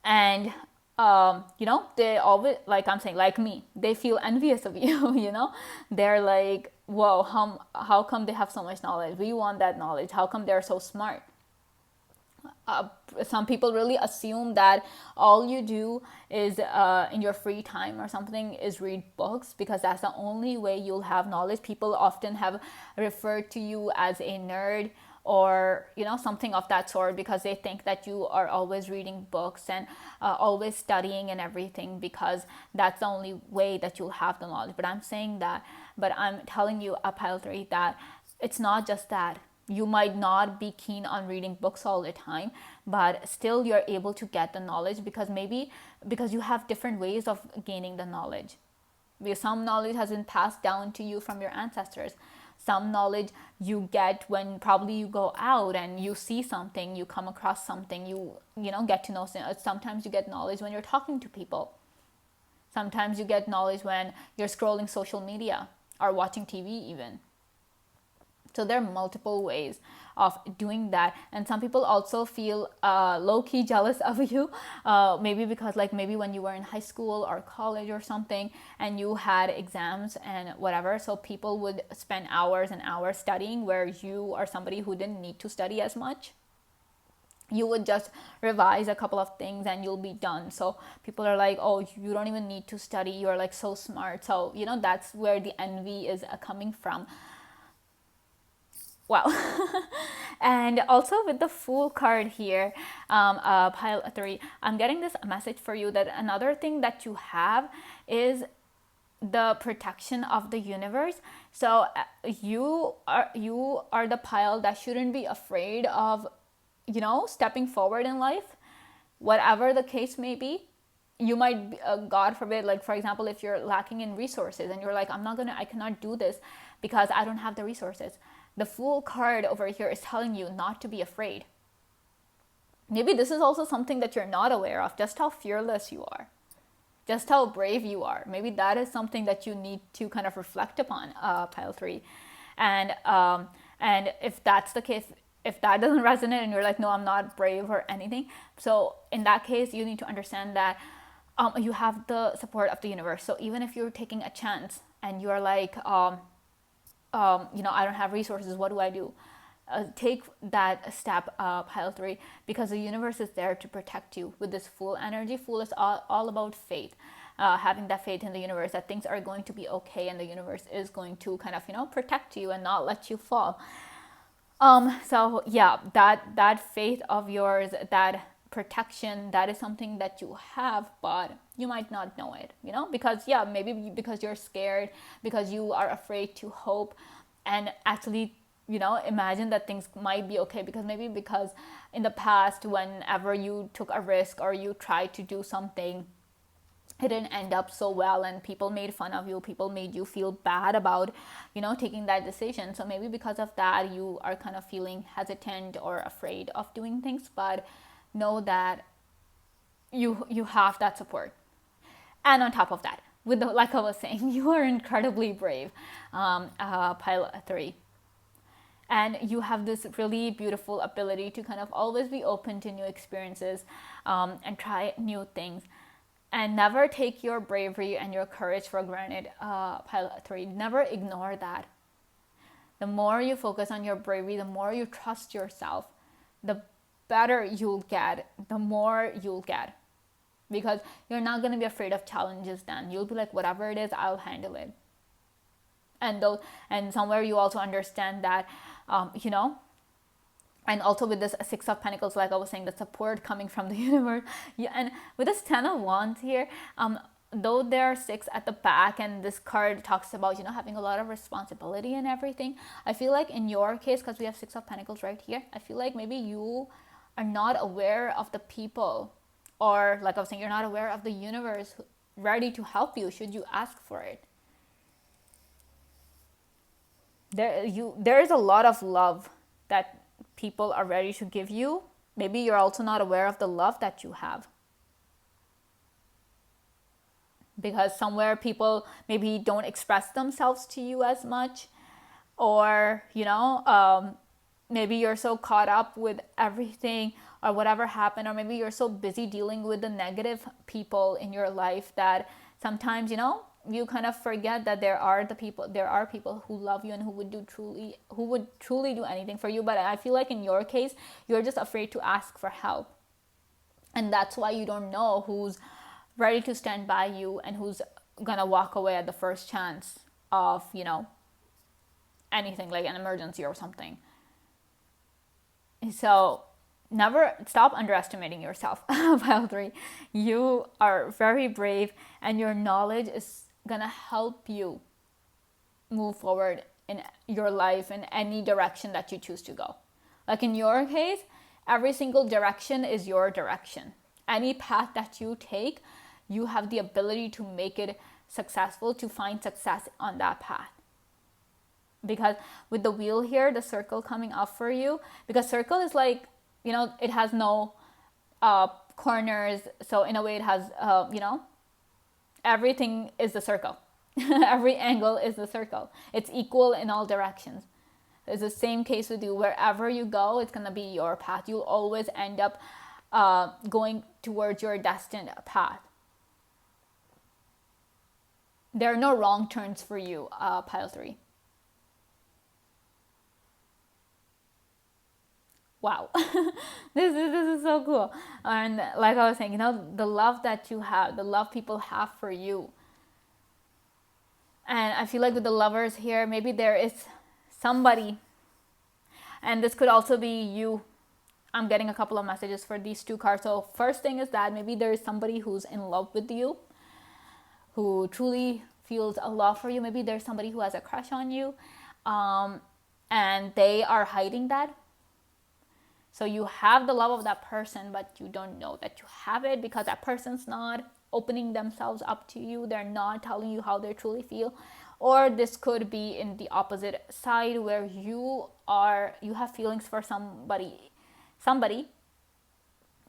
And they always, like I'm saying, like me, they feel envious of you. They're like, whoa, how come they have so much knowledge? We want that knowledge. How come they're so smart? Some people really assume that all you do is in your free time or something is read books, because that's the only way you'll have knowledge. People often have referred to you as a nerd, or something of that sort, because they think that you are always reading books and always studying and everything, because that's the only way that you'll have the knowledge. But I'm telling you, pile 3, that it's not just that. You might not be keen on reading books all the time, but still you're able to get the knowledge, because you have different ways of gaining the knowledge. Because some knowledge has been passed down to you from your ancestors. Some knowledge you get when probably you go out and you see something, you come across something, you get to know. Sometimes you get knowledge when you're talking to people. Sometimes you get knowledge when you're scrolling social media or watching TV even. So there are multiple ways of doing that. And some people also feel low-key jealous of you, maybe because maybe when you were in high school or college or something and you had exams and whatever, so people would spend hours and hours studying, where you are somebody who didn't need to study as much. you would just revise a couple of things and you'll be done. So people are like, oh, you don't even need to study, you're like so smart. So that's where the envy is coming from. Wow. And also with the Fool card here, pile 3, I'm getting this message for you that another thing that you have is the protection of the universe. So you are the pile that shouldn't be afraid of stepping forward in life, whatever the case may be. You might be, God forbid, like for example, if you're lacking in resources and you're like, I cannot do this because I don't have the resources. The Fool card over here is telling you not to be afraid. Maybe this is also something that you're not aware of, just how fearless you are, just how brave you are. Maybe that is something that you need to kind of reflect upon, pile 3. And if that's the case, if that doesn't resonate and you're like, no, I'm not brave or anything, so in that case, you need to understand that you have the support of the universe. So even if you're taking a chance and you're like, I don't have resources, what do I do? Take that step, pile 3, because the universe is there to protect you with this Fool energy. Fool is all about faith, having that faith in the universe that things are going to be okay and the universe is going to kind of protect you and not let you fall. So yeah, that faith of yours, that protection, that is something that you have, but you might not know it, because maybe because you're scared, because you are afraid to hope and actually imagine that things might be okay, because in the past, whenever you took a risk or you tried to do something, it didn't end up so well and people made fun of you, people made you feel bad about taking that decision. So maybe because of that you are kind of feeling hesitant or afraid of doing things, but know that you have that support. And on top of that, like I was saying, you are incredibly brave, pile 3. And you have this really beautiful ability to kind of always be open to new experiences, and try new things. And never take your bravery and your courage for granted, pile 3. Never ignore that. The more you focus on your bravery, the more you trust yourself, the better you'll get, the more you'll get. Because you're not going to be afraid of challenges then. You'll be like, whatever it is, I'll handle it. And somewhere you also understand that, and also with this 6 of Pentacles, like I was saying, the support coming from the universe. Yeah, and with this 10 of Wands here, though there are 6 at the back, and this card talks about having a lot of responsibility and everything, I feel like in your case, because we have 6 of Pentacles right here, I feel like maybe you are not aware of the people, or like I was saying, you're not aware of the universe ready to help you should you ask for it. There is a lot of love that people are ready to give you. Maybe you're also not aware of the love that you have, because somewhere people maybe don't express themselves to you as much, or maybe you're so caught up with everything or whatever happened, or maybe you're so busy dealing with the negative people in your life that sometimes you kind of forget that there are people who love you and who would truly do anything for you. But I feel like in your case, you're just afraid to ask for help, and that's why you don't know who's ready to stand by you and who's gonna walk away at the first chance of anything like an emergency or something. So never stop underestimating yourself, pile 3. You are very brave, and your knowledge is gonna help you move forward in your life in any direction that you choose to go. Like in your case, every single direction is your direction. Any path that you take, you have the ability to make it successful, to find success on that path. Because with the wheel here, the circle coming up for you, because circle is like, it has no corners. So in a way it has, everything is the circle. Every angle is the circle. It's equal in all directions. It's the same case with you. Wherever you go, it's going to be your path. You'll always end up going towards your destined path. There are no wrong turns for you, pile 3. wow. This is so cool. And like I was saying, the love that you have, the love people have for you. And I feel like with the lovers here, maybe there is somebody, and this could also be you. I'm getting a couple of messages for these two cards. So first thing is that maybe there is somebody who's in love with you, who truly feels a love for you. Maybe there's somebody who has a crush on you, and they are hiding that. So you have the love of that person, but you don't know that you have it because that person's not opening themselves up to you. They're not telling you how they truly feel. Or this could be in the opposite side, where you have feelings for somebody,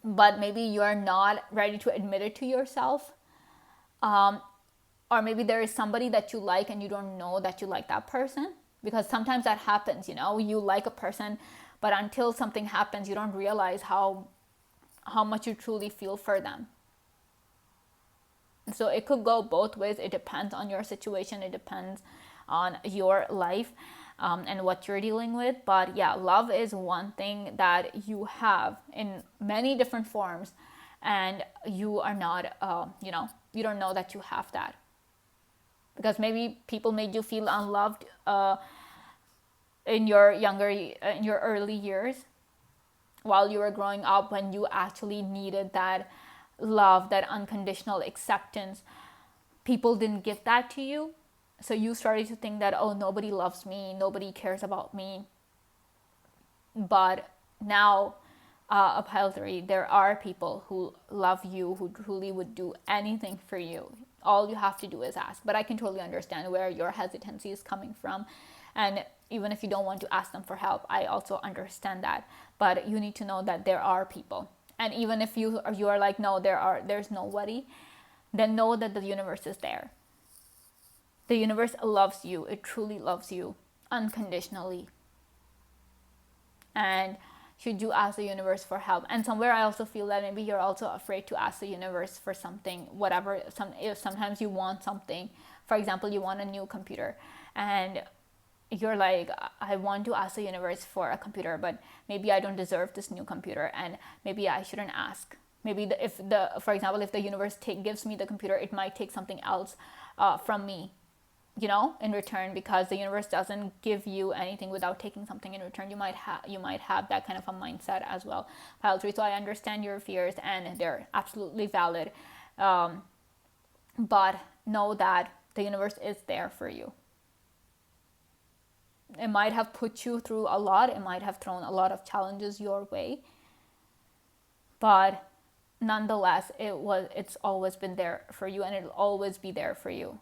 but maybe you are not ready to admit it to yourself. Or maybe there is somebody that you like and you don't know that you like that person, because sometimes that happens. You like a person, but until something happens, you don't realize how much you truly feel for them. So it could go both ways. It depends on your situation. It depends on your life, and what you're dealing with. But yeah, love is one thing that you have in many different forms, and you are not, you don't know that you have that. Because maybe people made you feel unloved in your early years, while you were growing up, when you actually needed that love, that unconditional acceptance. People didn't give that to you, so you started to think that, oh, nobody loves me, nobody cares about me. But now, a pile 3, there are people who love you, who truly would do anything for you. All you have to do is ask. But I can totally understand where your hesitancy is coming from, and even if you don't want to ask them for help, I also understand that. But you need to know that there are people. And even if you are like, no, there's nobody, then know that the universe is there. The universe loves you. It truly loves you unconditionally. And should you ask the universe for help? And somewhere I also feel that maybe you're also afraid to ask the universe for something, whatever. If sometimes you want something, for example, you want a new computer, and you're like, I want to ask the universe for a computer, but maybe I don't deserve this new computer, and maybe I shouldn't ask. Maybe for example, if the universe gives me the computer, it might take something else from me, in return, because the universe doesn't give you anything without taking something in return. You might have that kind of a mindset as well, pile 3. So I understand your fears, and they're absolutely valid, but know that the universe is there for you. It might have put you through a lot. It might have thrown a lot of challenges your way. But nonetheless, it's always been there for you, and it'll always be there for you.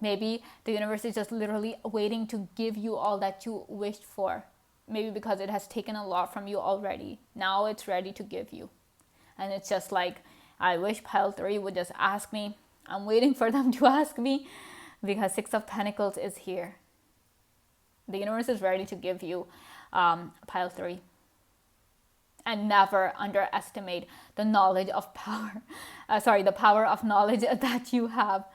Maybe the universe is just literally waiting to give you all that you wished for. Maybe because it has taken a lot from you already. Now it's ready to give you. And it's just like, I wish pile 3 would just ask me. I'm waiting for them to ask me, because 6 of Pentacles is here. The universe is ready to give you, pile 3. And never underestimate the knowledge of power. The power of knowledge that you have.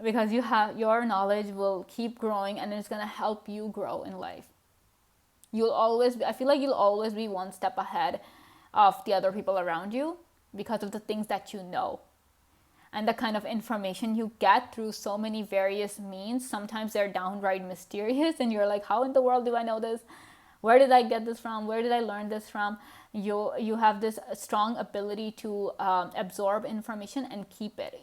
Because your knowledge will keep growing, and it's going to help you grow in life. I feel like you'll always be one step ahead of the other people around you, because of the things that you know. And the kind of information you get through so many various means. Sometimes they're downright mysterious, and you're like, how in the world do I know this? Where did I get this from? Where did I learn this from? You have this strong ability to absorb information and keep it,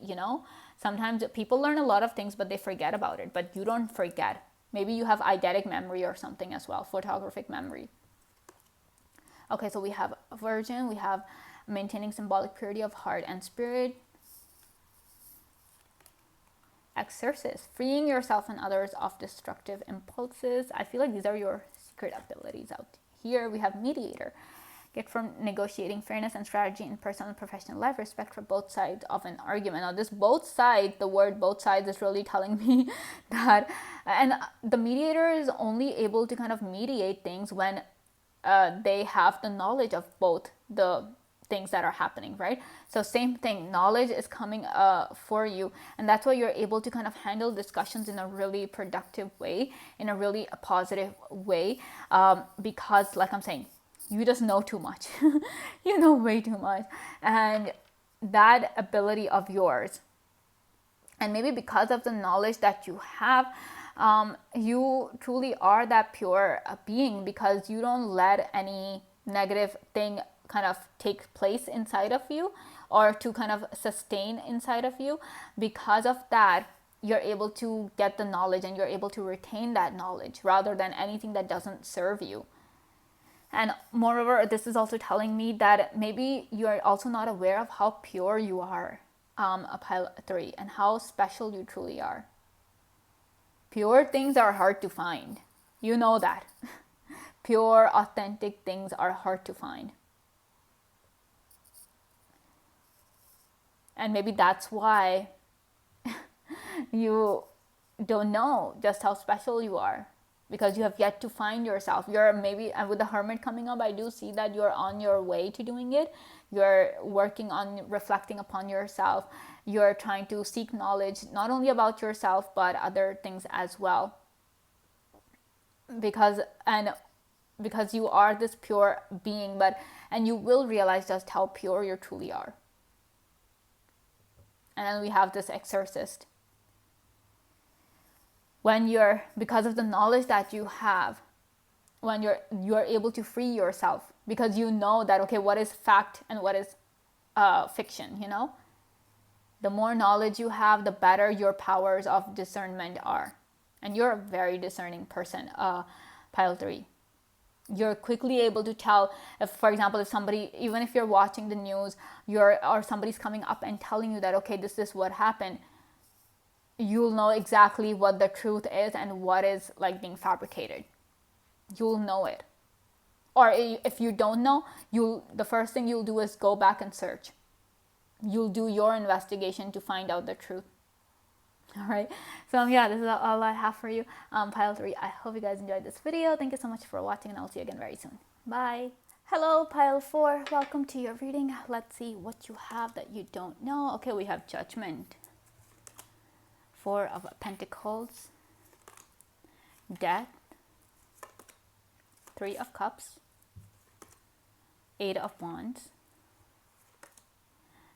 Sometimes people learn a lot of things, but they forget about it. But you don't forget. Maybe you have eidetic memory or something as well, photographic memory. Okay, so we have Virgin. We have maintaining symbolic purity of heart and spirit. Exorcist, freeing yourself and others of destructive impulses. I feel like these are your secret abilities out here. We have Mediator. Get from negotiating fairness and strategy in personal and professional life, respect for both sides of an argument. Now this both sides, the word both sides is really telling me that, and the mediator is only able to kind of mediate things when they have the knowledge of both the things that are happening, right? So same thing, knowledge is coming for you, and that's why you're able to kind of handle discussions in a really productive way, in a really positive way, because like I'm saying, you just know too much. You know way too much. And that ability of yours, and maybe because of the knowledge that you have, you truly are that pure being, because you don't let any negative thing kind of take place inside of you, or to kind of sustain inside of you. Because of that, you're able to get the knowledge, and you're able to retain that knowledge rather than anything that doesn't serve you. And moreover, this is also telling me that maybe you're also not aware of how pure you are, a Pile 3, and how special you truly are. Pure things are hard to find. You know that. Pure, authentic things are hard to find. And maybe that's why you don't know just how special you are, because you have yet to find yourself. You're maybe, and with the Hermit coming up, I do see that you're on your way to doing it. You're working on reflecting upon yourself. You're trying to seek knowledge, not only about yourself, but other things as well. Because you are this pure being, and you will realize just how pure you truly are. And then we have this Exorcist. When you're, because of the knowledge that you have, when you're able to free yourself, because you know that, okay, what is fact and what is fiction, you know? The more knowledge you have, the better your powers of discernment are. And you're a very discerning person, Pile 3. You're quickly able to tell if, for example, if somebody, even if you're watching the news, or somebody's coming up and telling you that, okay, this is what happened, you'll know exactly what the truth is and what is like being fabricated. You'll know it. Or if you don't know, the first thing you'll do is go back and search. You'll do your investigation to find out the truth. All right. So yeah, this is all I have for you, Pile 3. I hope you guys enjoyed this video. Thank you so much for watching, and I'll see you again very soon. Bye. Hello, Pile 4. Welcome to your reading. Let's see what you have that you don't know. Okay, we have Judgment, 4 of Pentacles, Death, 3 of Cups, 8 of Wands,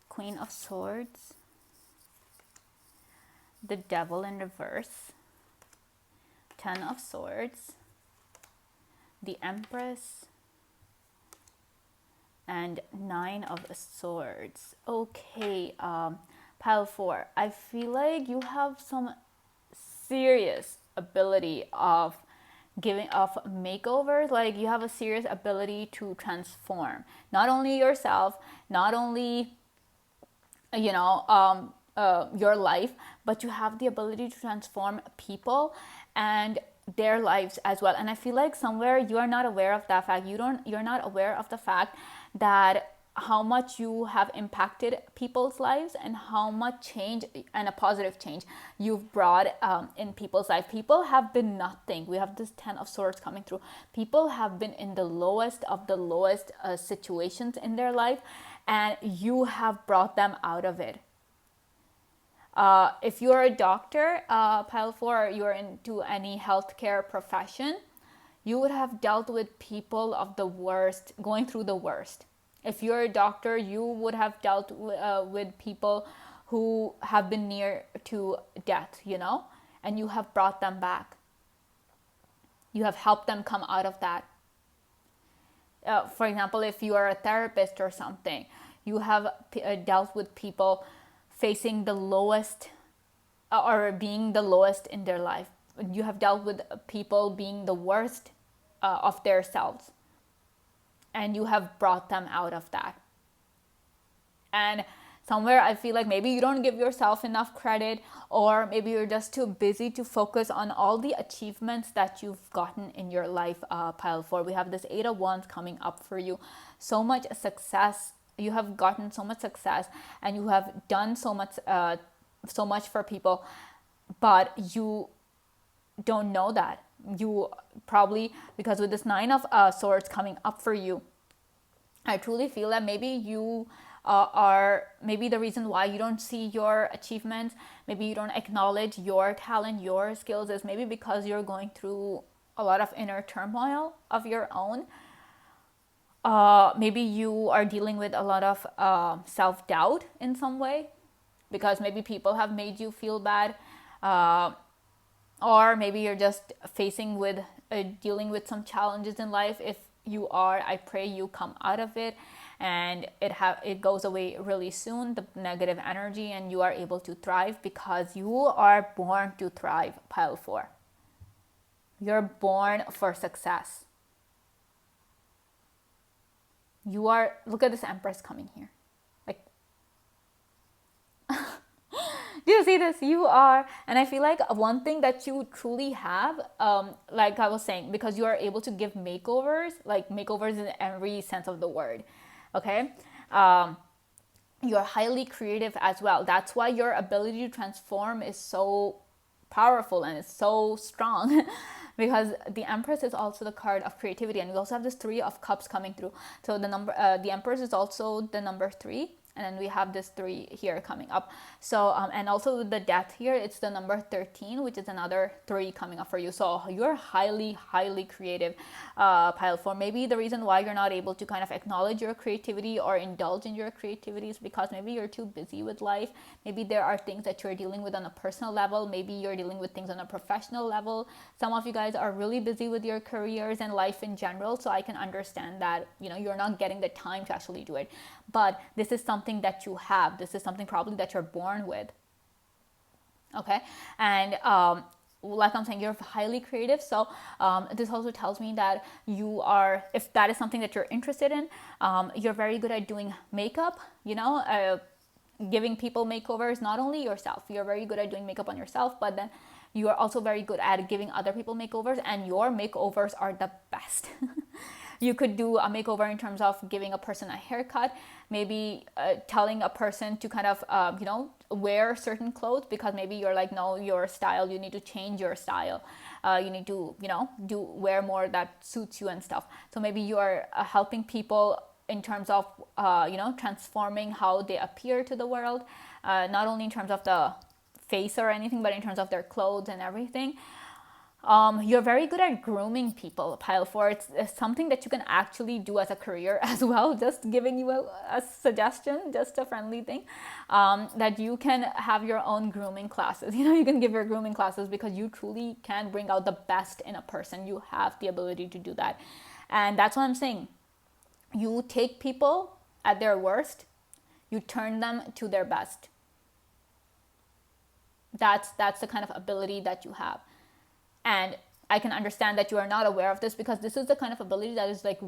Queen of Swords, the Devil in reverse, 10 of Swords, the Empress, and 9 of Swords. Okay, Pile 4, I feel like you have some serious ability of giving off makeovers. Like you have a serious ability to transform not only yourself, not only your life, but you have the ability to transform people and their lives as well. And I feel like somewhere you are not aware of that fact. You're not aware of the fact that how much you have impacted people's lives, and how much change, and a positive change, you've brought in people's life. People have been nothing. We have this 10 of Swords coming through. People have been in the lowest of the lowest situations in their life, and you have brought them out of it. If you're a doctor, Pile 4, or you're into any healthcare profession, you would have dealt with people of the worst, going through the worst. If you're a doctor, you would have dealt with people who have been near to death, and you have brought them back. You have helped them come out of that. For example, if you are a therapist or something, you have dealt with people facing the lowest, or being the lowest in their life. You have dealt with people being the worst of their selves, and you have brought them out of that. And somewhere I feel like maybe you don't give yourself enough credit, or maybe you're just too busy to focus on all the achievements that you've gotten in your life, Pile 4. We have this 8 of Wands coming up for you. So much success. You have gotten so much success, and you have done so much for people, but you don't know that. You probably, because with this 9 of Swords coming up for you, I truly feel that maybe you are maybe the reason why you don't see your achievements, maybe you don't acknowledge your talent, your skills, is maybe because you're going through a lot of inner turmoil of your own. Maybe you are dealing with a lot of self doubt in some way, because maybe people have made you feel bad, uh, or maybe you're just facing with dealing with some challenges in life. If you are, I pray you come out of it and it goes away really soon, the negative energy, and you are able to thrive, because you are born to thrive, pile 4. You're born for success. You are, look at this Empress coming here. Like, do you see this? You are, and I feel like one thing that you truly have, like I was saying, because you are able to give makeovers, like makeovers in every sense of the word, okay? You're highly creative as well. That's why your ability to transform is so powerful and it's so strong. Because the Empress is also the card of creativity, and we also have this 3 of Cups coming through. So the Empress is also the number 3, and then we have this 3 here coming up. So and also with the Death here, it's the number 13, which is another 3 coming up for you. So you're highly creative, pile 4. Maybe the reason why you're not able to kind of acknowledge your creativity or indulge in your creativity is because maybe you're too busy with life. Maybe there are things that you're dealing with on a personal level. Maybe you're dealing with things on a professional level. Some of you guys are really busy with your careers and life in general, so I can understand that, you know, you're not getting the time to actually do it. But this is something that you have. This is something probably that you're born with. Okay. And like I'm saying, you're highly creative. So this also tells me that you are, if that is something that you're interested in, you're very good at doing makeup, you know, giving people makeovers, not only yourself. You're very good at doing makeup on yourself, but then you are also very good at giving other people makeovers, and your makeovers are the best. You could do a makeover in terms of giving a person a haircut, maybe telling a person to kind of, you know, wear certain clothes, because maybe you're like, no, your style, you need to change your style. You need to, you know, wear more that suits you and stuff. So maybe you are helping people in terms of, you know, transforming how they appear to the world, not only in terms of the face or anything, but in terms of their clothes and everything. You're very good at grooming people, pile 4. It's something that you can actually do as a career as well. Just giving you a suggestion, just a friendly thing, that you can have your own grooming classes. You know, you can give your grooming classes, because you truly can bring out the best in a person. You have the ability to do that. And that's what I'm saying. You take people at their worst, you turn them to their best. That's the kind of ability that you have. And I can understand that you are not aware of this, because this is the kind of ability that is like,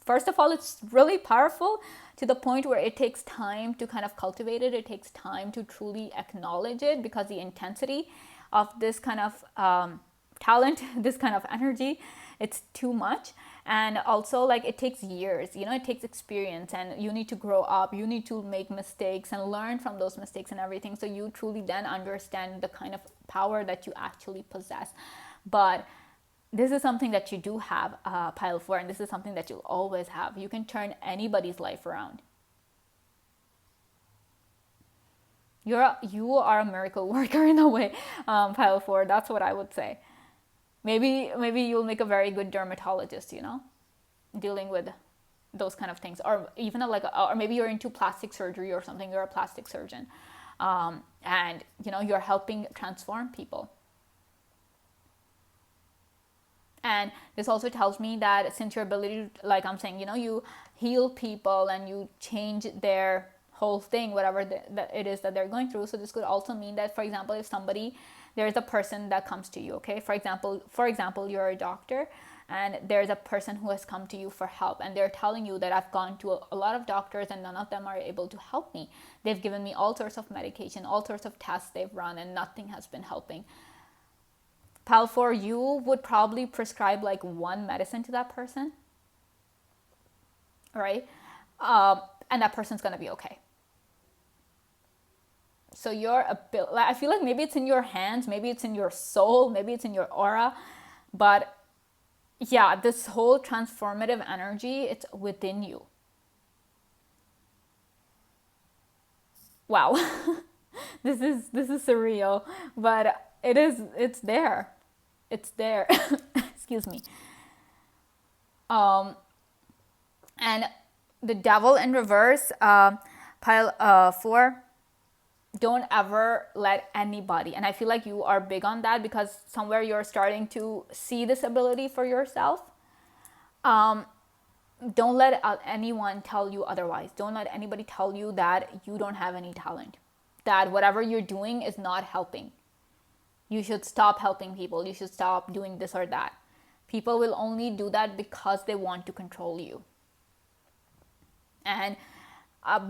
first of all, it's really powerful to the point where it takes time to kind of cultivate it. It takes time to truly acknowledge it, because the intensity of this kind of talent, this kind of energy, it's too much. And also, like, it takes years, you know, it takes experience, and you need to grow up, you need to make mistakes and learn from those mistakes and everything, so you truly then understand the kind of power that you actually possess. But this is something that you do have, pile 4, and this is something that you'll always have. You can turn anybody's life around. You are a miracle worker in a way, pile 4. That's what I would say. Maybe you'll make a very good dermatologist, you know, dealing with those kind of things, or even or maybe you're into plastic surgery or something. You're a plastic surgeon, and you know, you're helping transform people. And this also tells me that since your ability to, like I'm saying, you know, you heal people and you change their whole thing, whatever it is that they're going through. So this could also mean that, for example, if there's a person that comes to you, okay, for example, you're a doctor, and there's a person who has come to you for help, and they're telling you that I've gone to a lot of doctors and none of them are able to help me. They've given me all sorts of medication, all sorts of tests they've run, and nothing has been helping. Pal 4, you would probably prescribe like one medicine to that person, right? And that person's gonna be okay. So I feel like maybe it's in your hands, maybe it's in your soul, maybe it's in your aura, but yeah, this whole transformative energy, it's within you. Wow. This is surreal, but it's there. It's there. Excuse me. um and the devil in reverse, pile 4, don't ever let anybody, and I feel like you are big on that because somewhere you're starting to see this ability for yourself. um don't let anyone tell you otherwise. Don't let anybody tell you that you don't have any talent, that whatever you're doing is not helping. You should stop helping people. You should stop doing this or that. People will only do that because they want to control you. And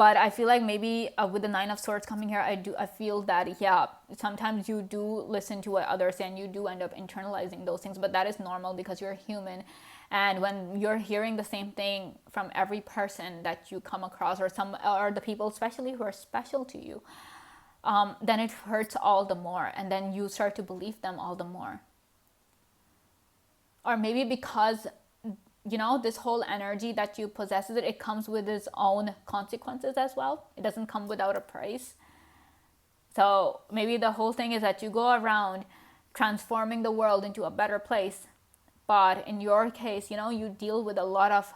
but I feel like maybe with the 9 of Swords coming here, I feel that, yeah, sometimes you do listen to what others say and you do end up internalizing those things, but that is normal because you're human. And when you're hearing the same thing from every person that you come across, or the people especially who are special to you, then it hurts all the more, and then you start to believe them all the more. Or maybe because this whole energy that you possess, it comes with its own consequences as well. It doesn't come without a price. So maybe the whole thing is that you go around transforming the world into a better place, but in your case, you deal with a lot of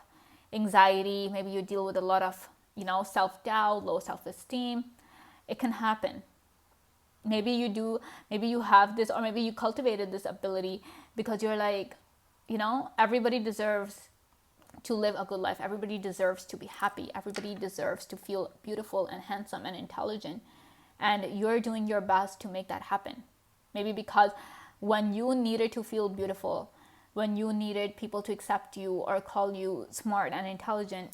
anxiety. Maybe you deal with a lot of self-doubt, low self-esteem. It can happen. Maybe you have this, or maybe you cultivated this ability because you're like, everybody deserves to live a good life. Everybody deserves to be happy. Everybody deserves to feel beautiful and handsome and intelligent. And you're doing your best to make that happen. Maybe because when you needed to feel beautiful, when you needed people to accept you or call you smart and intelligent,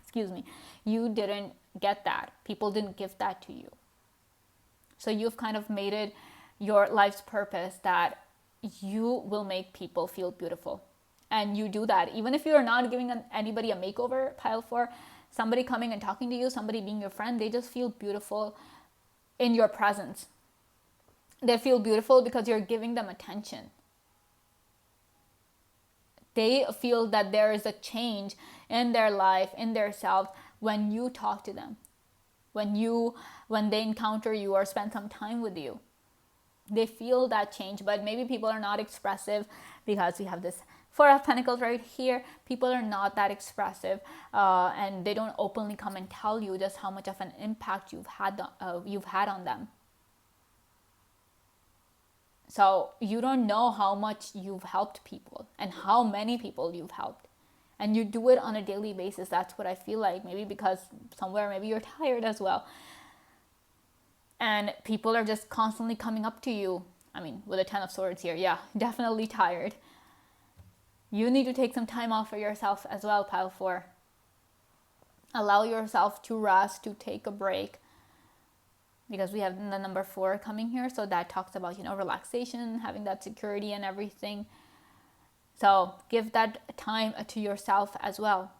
excuse me, you didn't get that. People didn't give that to you. So you've kind of made it your life's purpose that you will make people feel beautiful. And you do that. Even if you're not giving anybody a makeover, pile 4, somebody coming and talking to you, somebody being your friend, they just feel beautiful in your presence. They feel beautiful because you're giving them attention. They feel that there is a change in their life, in their self, when you talk to them. When they encounter you or spend some time with you. They feel that change, but maybe people are not expressive because we have this 4 of Pentacles right here. People are not that expressive, and they don't openly come and tell you just how much of an impact you've had on them. So you don't know how much you've helped people and how many people you've helped. And you do it on a daily basis. That's what I feel like. Maybe because somewhere, maybe you're tired as well. And people are just constantly coming up to you. I mean, with a 10 of Swords here, yeah, definitely tired. You need to take some time off for yourself as well, pile 4. Allow yourself to rest, to take a break. Because we have the number 4 coming here. So that talks about, relaxation, having that security and everything. So give that time to yourself as well.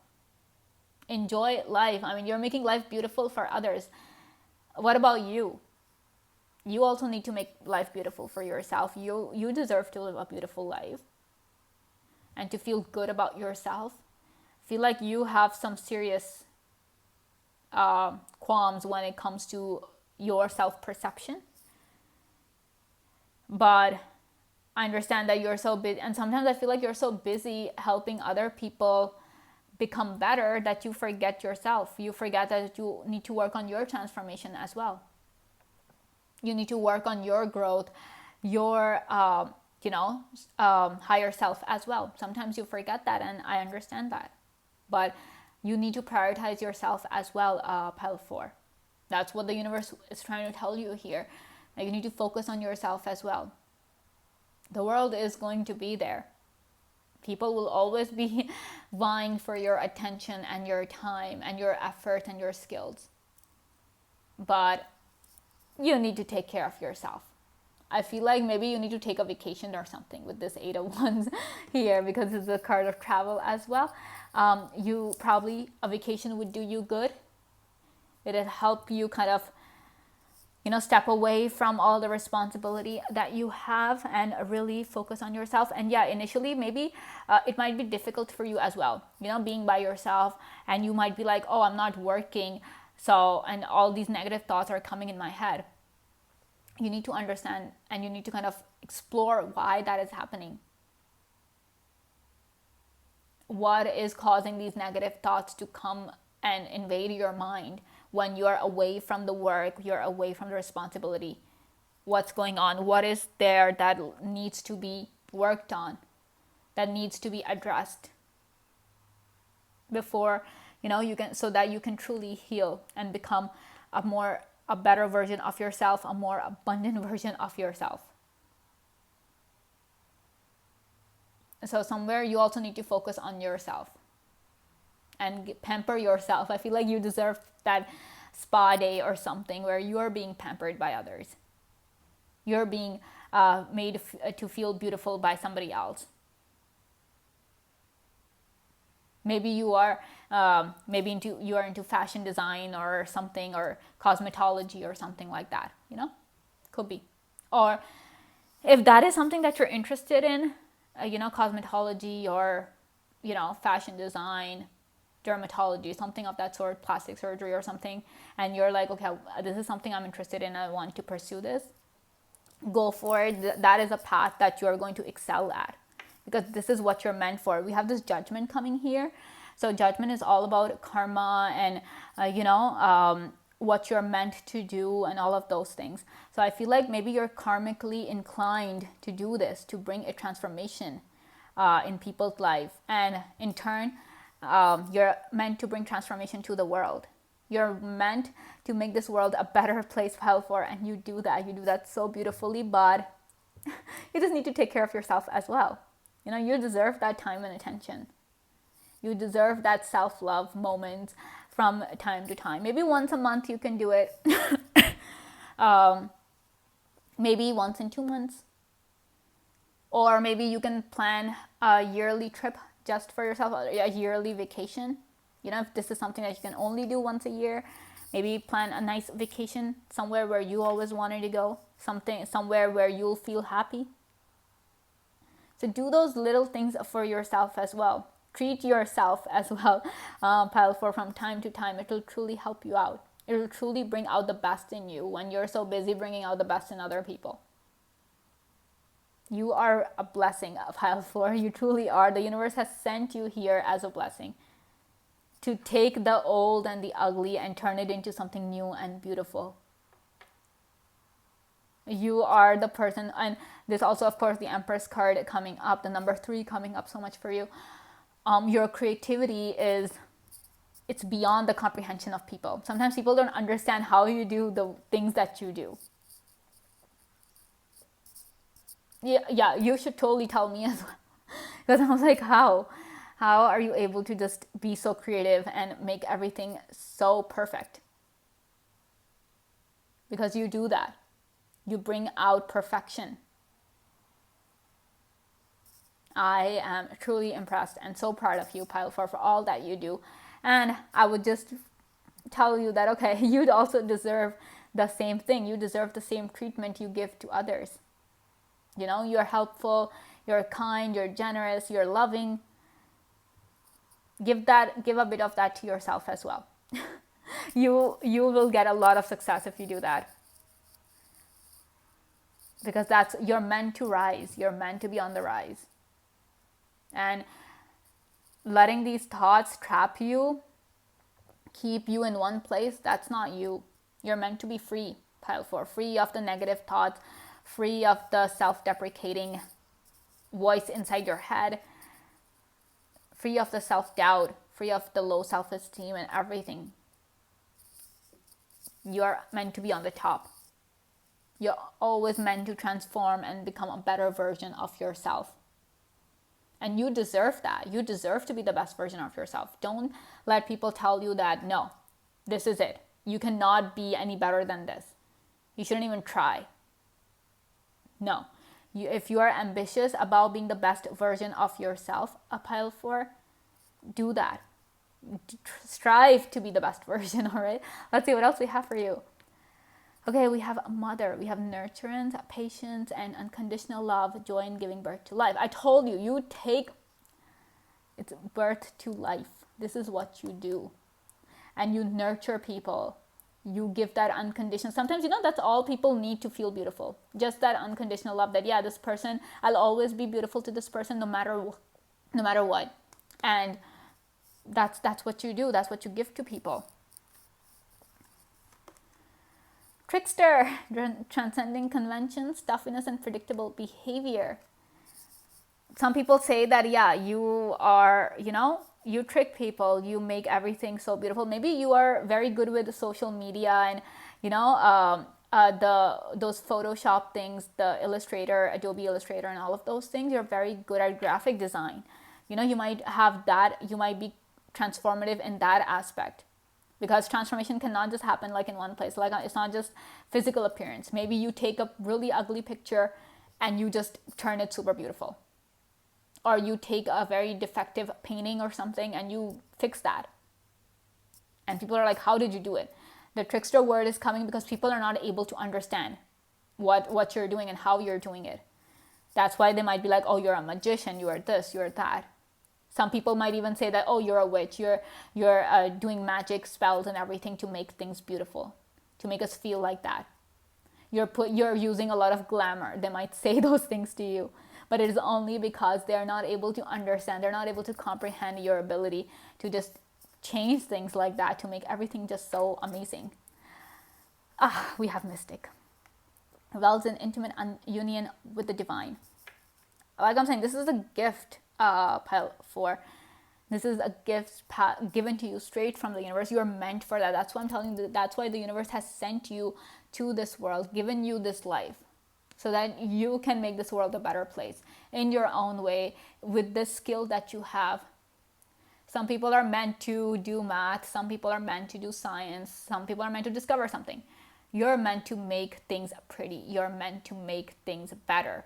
Enjoy life. I mean, you're making life beautiful for others. What about you? You also need to make life beautiful for yourself. You deserve to live a beautiful life and to feel good about yourself. Feel like you have some serious qualms when it comes to your self-perception. But I understand that you're so busy, and sometimes I feel like you're so busy helping other people become better that you forget yourself. You forget that you need to work on your transformation as well. You need to work on your growth, your higher self as well. Sometimes you forget that, and I understand that. But you need to prioritize yourself as well, pile 4. That's what the universe is trying to tell you here. That you need to focus on yourself as well. The world is going to be there. People will always be vying for your attention and your time and your effort and your skills. But you need to take care of yourself. I feel like maybe you need to take a vacation or something with this 8 of Wands here, because it's a card of travel as well. A vacation would do you good. It'd help you kind of, step away from all the responsibility that you have and really focus on yourself. And yeah, initially, maybe it might be difficult for you as well, being by yourself, and you might be like, oh, I'm not working, So, and all these negative thoughts are coming in my head. You need to understand and you need to kind of explore why that is happening. What is causing these negative thoughts to come and invade your mind when you're away from the work, you're away from the responsibility? What's going on? What is there that needs to be worked on, that needs to be addressed before, you can, so that you can truly heal and become a better version of yourself, a more abundant version of yourself. So somewhere you also need to focus on yourself and pamper yourself. I feel like you deserve that spa day or something where you are being pampered by others. You're being made to feel beautiful by somebody else. Maybe you are into fashion design or something, or cosmetology or something like that. Could be. Or if that is something that you're interested in, cosmetology or fashion design, dermatology, something of that sort, plastic surgery or something, and you're like, okay, this is something I'm interested in, I want to pursue this, go for it. That is a path that you're going to excel at, because this is what you're meant for. We have this judgment coming here. So judgment is all about karma and what you're meant to do and all of those things. So I feel like maybe you're karmically inclined to do this, to bring a transformation in people's life, and in turn you're meant to bring transformation to the world. You're meant to make this world a better place for, and you do that so beautifully. But you just need to take care of yourself as well. You deserve that time and attention. You deserve that self-love moment from time to time. Maybe once a month you can do it. Maybe once in 2 months. Or maybe you can plan a yearly trip just for yourself, a yearly vacation. If this is something that you can only do once a year, maybe plan a nice vacation somewhere where you always wanted to go, somewhere where you'll feel happy. So do those little things for yourself as well. Treat yourself as well, Pile 4, from time to time. It will truly help you out. It will truly bring out the best in you when you're so busy bringing out the best in other people. You are a blessing, Pile 4. You truly are. The universe has sent you here as a blessing to take the old and the ugly and turn it into something new and beautiful. You are the person, and there's also, of course, the Empress card coming up, the number 3 coming up so much for you. Your creativity it's beyond the comprehension of people. Sometimes people don't understand how you do the things that you do. Yeah, you should totally tell me as well. Because I was like, how are you able to just be so creative and make everything so perfect? Because you do that. You bring out perfection. I am truly impressed and so proud of you, Pile 4, for all that you do. And I would just tell you that, okay, you'd also deserve the same thing. You deserve the same treatment you give to others. You're helpful, you're kind, you're generous, you're loving. Give a bit of that to yourself as well. You will get a lot of success if you do that. Because you're meant to rise. You're meant to be on the rise. And letting these thoughts trap you, keep you in one place, that's not you. You're meant to be free, Pile 4. Free of the negative thoughts, free of the self-deprecating voice inside your head, free of the self-doubt, free of the low self-esteem and everything. You're meant to be on the top. You're always meant to transform and become a better version of yourself. And you deserve that. You deserve to be the best version of yourself. Don't let people tell you that, no, this is it. You cannot be any better than this. You shouldn't even try. No. If you are ambitious about being the best version of yourself, a Pile 4, do that. Strive to be the best version, all right? Let's see what else we have for you. Okay, we have a mother. We have nurturance, patience, and unconditional love, joy in giving birth to life. I told you, it's birth to life. This is what you do. and you nurture people. You give that unconditional, sometimes, that's all people need to feel beautiful, just that unconditional love, that yeah, this person, I'll always be beautiful to this person, no matter what. And that's what you do, that's what you give to people. Trickster, transcending conventions, stuffiness, and predictable behavior. Some people say that, yeah, you are, you trick people, you make everything so beautiful. Maybe you are very good with social media and, those Photoshop things, the Illustrator, Adobe Illustrator, and all of those things. You're very good at graphic design. You might have that, you might be transformative in that aspect, because transformation cannot just happen like in one place. Like, it's not just physical appearance. Maybe you take a really ugly picture and you just turn it super beautiful, or you take a very defective painting or something and you fix that, and people are like, how did you do it? The trickster word is coming because people are not able to understand what you're doing and how you're doing it. That's why they might be like, oh, you're a magician, you're this, you're that. Some people might even say that, oh, you're a witch, you're doing magic spells and everything to make things beautiful, to make us feel like that. You're using a lot of glamour. They might say those things to you, but it is only because they're not able to understand, they're not able to comprehend your ability to just change things like that, to make everything just so amazing. We have mystic. Dwells in intimate union with the divine. Like I'm saying, this is a gift, pile 4. This is a gift given to you straight from the universe. You are meant for that. That's what I'm telling you. That's why the universe has sent you to this world, given you this life, so that you can make this world a better place in your own way with the skill that you have. Some people are meant to do math. Some people are meant to do science. Some people are meant to discover something. You're meant to make things pretty. You're meant to make things better.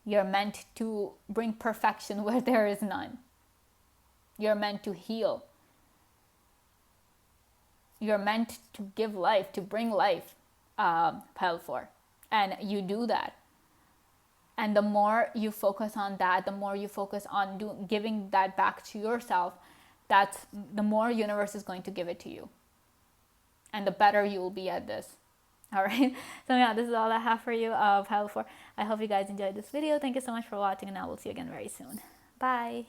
You're meant to bring perfection where there is none. You're meant to heal. You're meant to give life, to bring life, pile 4. And you do that. And the more you focus on that, the more you focus on giving that back to yourself, that's the more universe is going to give it to you. And the better you will be at this. All right. So yeah, this is all I have for you, pile 4. I hope you guys enjoyed this video. Thank you so much for watching, and I will see you again very soon. Bye.